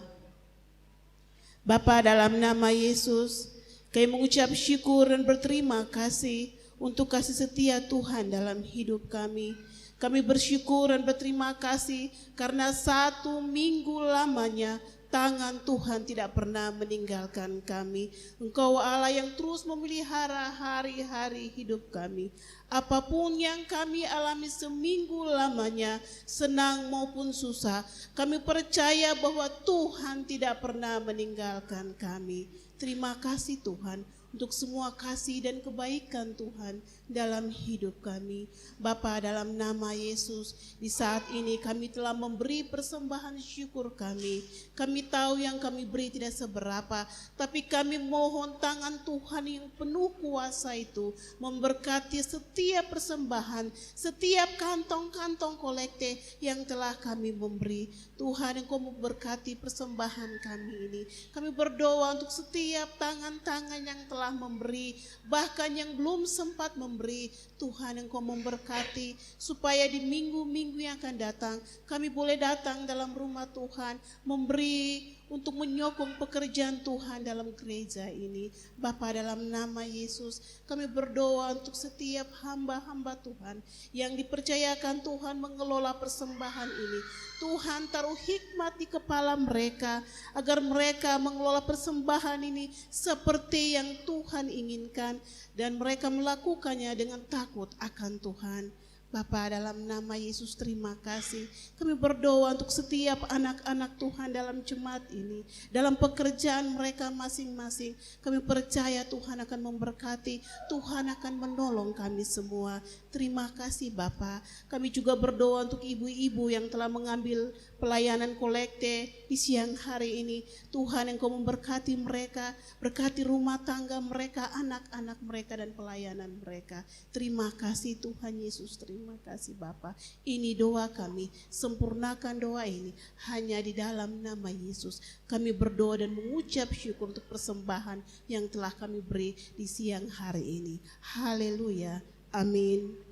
Bapa, dalam nama Yesus, kami mengucap syukur dan berterima kasih untuk kasih setia Tuhan dalam hidup kami. Kami bersyukur dan berterima kasih karena 1 minggu lamanya tangan Tuhan tidak pernah meninggalkan kami. Engkau Allah yang terus memelihara hari-hari hidup kami. Apapun yang kami alami seminggu lamanya, senang maupun susah, kami percaya bahwa Tuhan tidak pernah meninggalkan kami. Terima kasih Tuhan untuk semua kasih dan kebaikan Tuhan dalam hidup kami. Bapa, dalam nama Yesus, di saat ini kami telah memberi persembahan syukur kami. Kami tahu yang kami beri tidak seberapa, tapi kami mohon tangan Tuhan yang penuh kuasa itu memberkati setiap persembahan, setiap kantong-kantong kolekte yang telah kami memberi. Tuhan, Engkau memberkati persembahan kami ini. Kami berdoa untuk setiap tangan-tangan yang telah memberi, bahkan yang belum sempat memberi. Tuhan, Engkau memberkati supaya di minggu-minggu yang akan datang kami boleh datang dalam rumah Tuhan, memberi untuk menyokong pekerjaan Tuhan dalam gereja ini. Bapa, dalam nama Yesus kami berdoa untuk setiap hamba-hamba Tuhan yang dipercayakan Tuhan mengelola persembahan ini. Tuhan taruh hikmat di kepala mereka agar mereka mengelola persembahan ini seperti yang Tuhan inginkan dan mereka melakukannya dengan takut akan Tuhan. Bapa, dalam nama Yesus terima kasih. Kami berdoa untuk setiap anak-anak Tuhan dalam jemaat ini, dalam pekerjaan mereka masing-masing. Kami percaya Tuhan akan memberkati, Tuhan akan menolong kami semua. Terima kasih Bapa. Kami juga berdoa untuk ibu-ibu yang telah mengambil pelayanan kolekte di siang hari ini. Tuhan, Engkau memberkati mereka, berkati rumah tangga mereka, anak-anak mereka dan pelayanan mereka. Terima kasih Tuhan Yesus, terima kasih Bapa. Ini doa kami, sempurnakan doa ini hanya di dalam nama Yesus. Kami berdoa dan mengucap syukur untuk persembahan yang telah kami beri di siang hari ini. Haleluya, amin.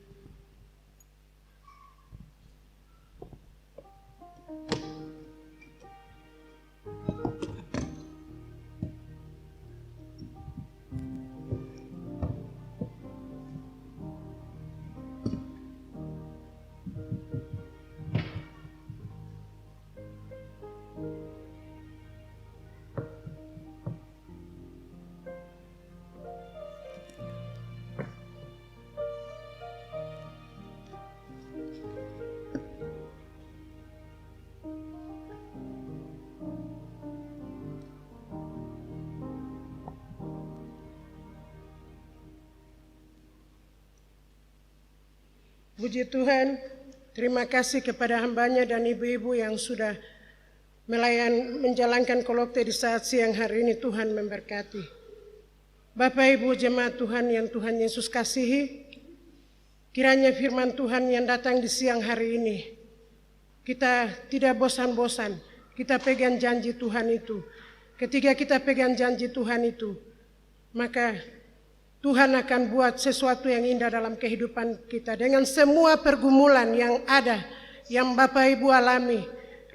Puji Tuhan, terima kasih kepada hambanya dan ibu-ibu yang sudah menjalankan kolekte di saat siang hari ini. Tuhan memberkati. Bapak Ibu jemaat Tuhan yang Tuhan Yesus kasihi, kiranya firman Tuhan yang datang di siang hari ini, kita tidak bosan-bosan, kita pegang janji Tuhan itu. Ketika kita pegang janji Tuhan itu, maka Tuhan akan buat sesuatu yang indah dalam kehidupan kita. Dengan semua pergumulan yang ada, yang Bapak Ibu alami,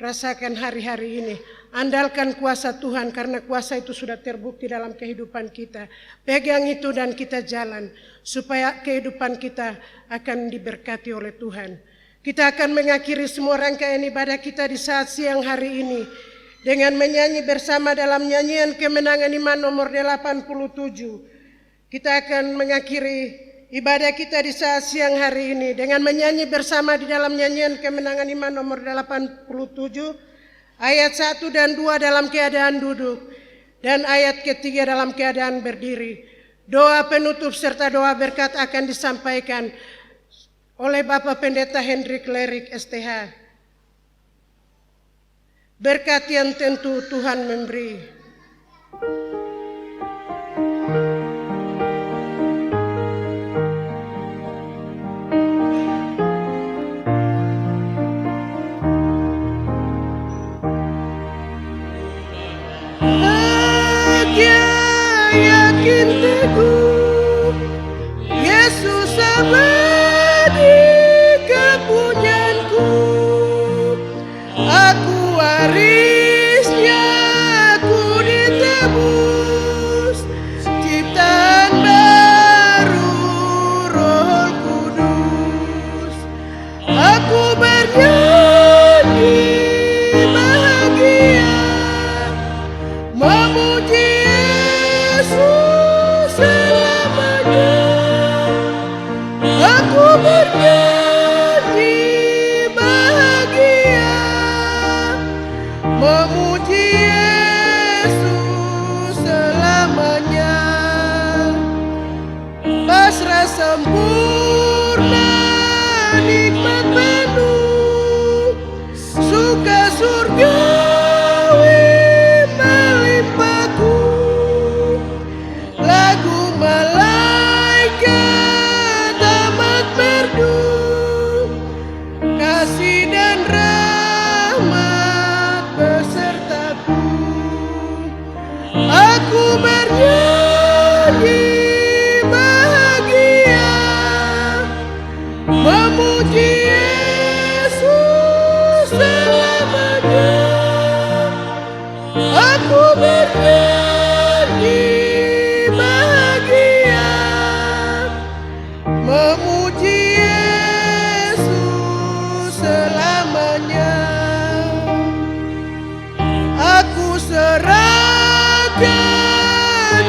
rasakan hari-hari ini. Andalkan kuasa Tuhan karena kuasa itu sudah terbukti dalam kehidupan kita. Pegang itu dan kita jalan supaya kehidupan kita akan diberkati oleh Tuhan. Kita akan mengakhiri semua rangkaian ibadah kita di saat siang hari ini dengan menyanyi bersama dalam nyanyian kemenangan iman nomor 87. Kita akan mengakhiri ibadah kita di saat siang hari ini dengan menyanyi bersama di dalam nyanyian kemenangan iman nomor 87, ayat 1 dan 2 dalam keadaan duduk, dan ayat ketiga dalam keadaan berdiri. Doa penutup serta doa berkat akan disampaikan oleh Bapak Pendeta Hendrik Lerik STH. Berkat yang tentu Tuhan memberi. Yakin teguh Yesus abadi kepunyaanku, aku warisnya, aku ditebus. Aku bernyanyi bahagia, memuji Yesus selamanya. Aku serahkan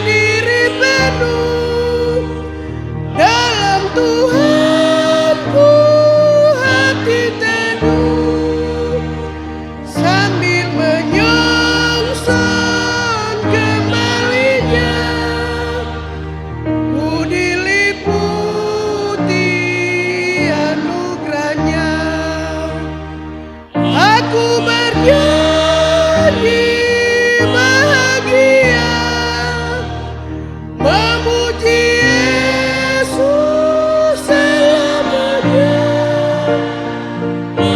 diri penuh dalam Tuhanku, hati teduh sambil menyongsong kembalinya. Ku diliputi anugerahnya. Aku bernyanyi bahagia, memuji Yesus selamanya.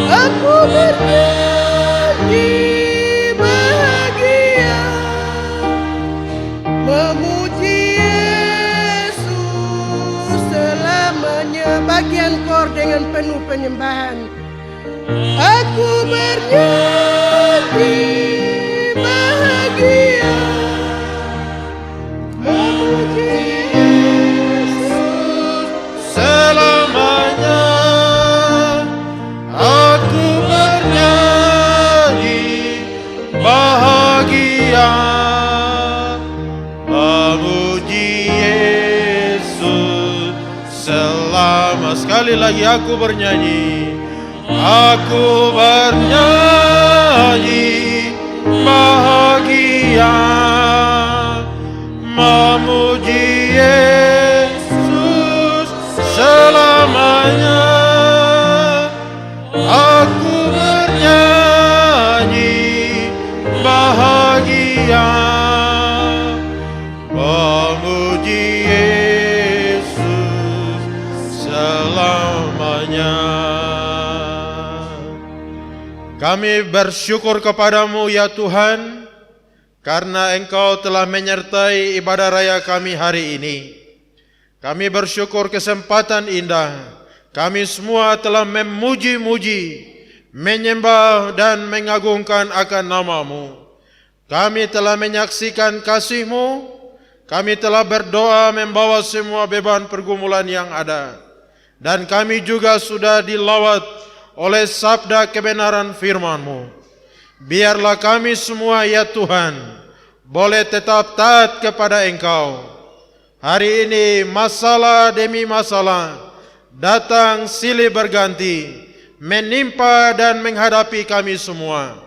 Aku bernyanyi bahagia, memuji Yesus selamanya. Bagian kor dengan penuh penyembahan. Aku bernyanyi bahagia, memuji Yesus selamanya. Aku bernyanyi bahagia, memuji Yesus selama. Sekali lagi aku bernyanyi. Aku bernyanyi bahagia, memuji Yesus selamanya. Aku bernyanyi bahagia, memuji Yesus selamanya. Kami bersyukur kepadamu ya Tuhan, karena Engkau telah menyertai ibadah raya kami hari ini. Kami bersyukur kesempatan indah, kami semua telah memuji-muji, menyembah dan mengagungkan akan nama-Mu. Kami telah menyaksikan kasih-Mu, kami telah berdoa membawa semua beban pergumulan yang ada. Dan kami juga sudah dilawat oleh sabda kebenaran firman-Mu. Biarlah kami semua ya Tuhan boleh tetap taat kepada Engkau. Hari ini masalah demi masalah datang silih berganti, menimpa dan menghadapi kami semua.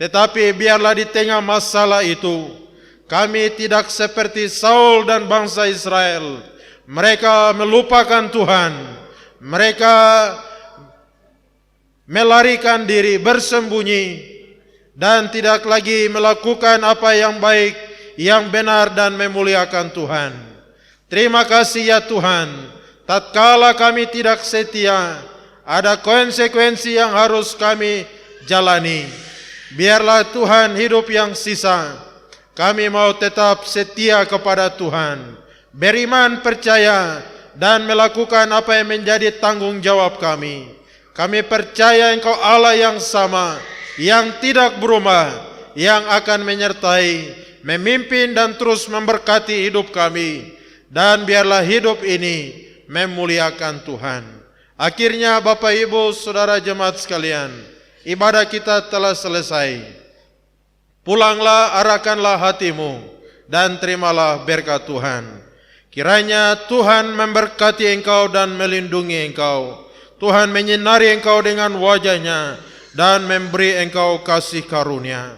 Tetapi biarlah di tengah masalah itu kami tidak seperti Saul dan bangsa Israel. Mereka melupakan Tuhan. Mereka melarikan diri, bersembunyi, dan tidak lagi melakukan apa yang baik, yang benar dan memuliakan Tuhan. Terima kasih ya Tuhan, tatkala kami tidak setia, ada konsekuensi yang harus kami jalani. Biarlah Tuhan hidup yang sisa, kami mau tetap setia kepada Tuhan, beriman, percaya, dan melakukan apa yang menjadi tanggung jawab kami. Kami percaya Engkau Allah yang sama, yang tidak berubah, yang akan menyertai, memimpin dan terus memberkati hidup kami. Dan biarlah hidup ini memuliakan Tuhan. Akhirnya Bapak Ibu Saudara jemaat sekalian, ibadah kita telah selesai. Pulanglah, arahkanlah hatimu, dan terimalah berkat Tuhan. Kiranya Tuhan memberkati engkau dan melindungi engkau. Tuhan menyinari engkau dengan wajah-Nya dan memberi engkau kasih karunia.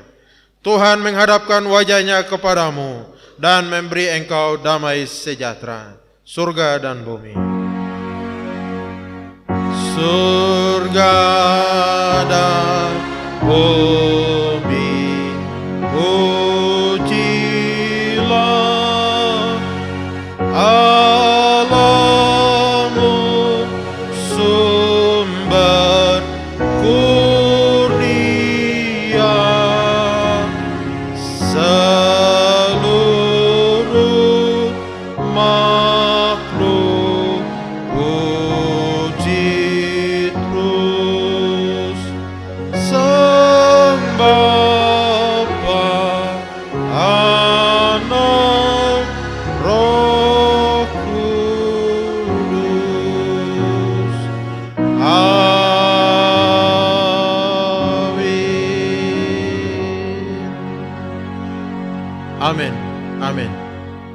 Tuhan menghadapkan wajah-Nya kepadamu dan memberi engkau damai sejahtera. Surga dan bumi. Surga dan bumi, pujilah Allahmu, sumber kurnia. Seluruh makhluk puji terus.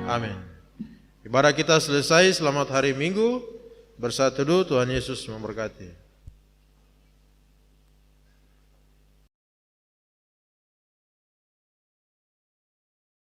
Amin. Ibadah kita selesai. Selamat hari Minggu. Bersatu dulu, Tuhan Yesus memberkati.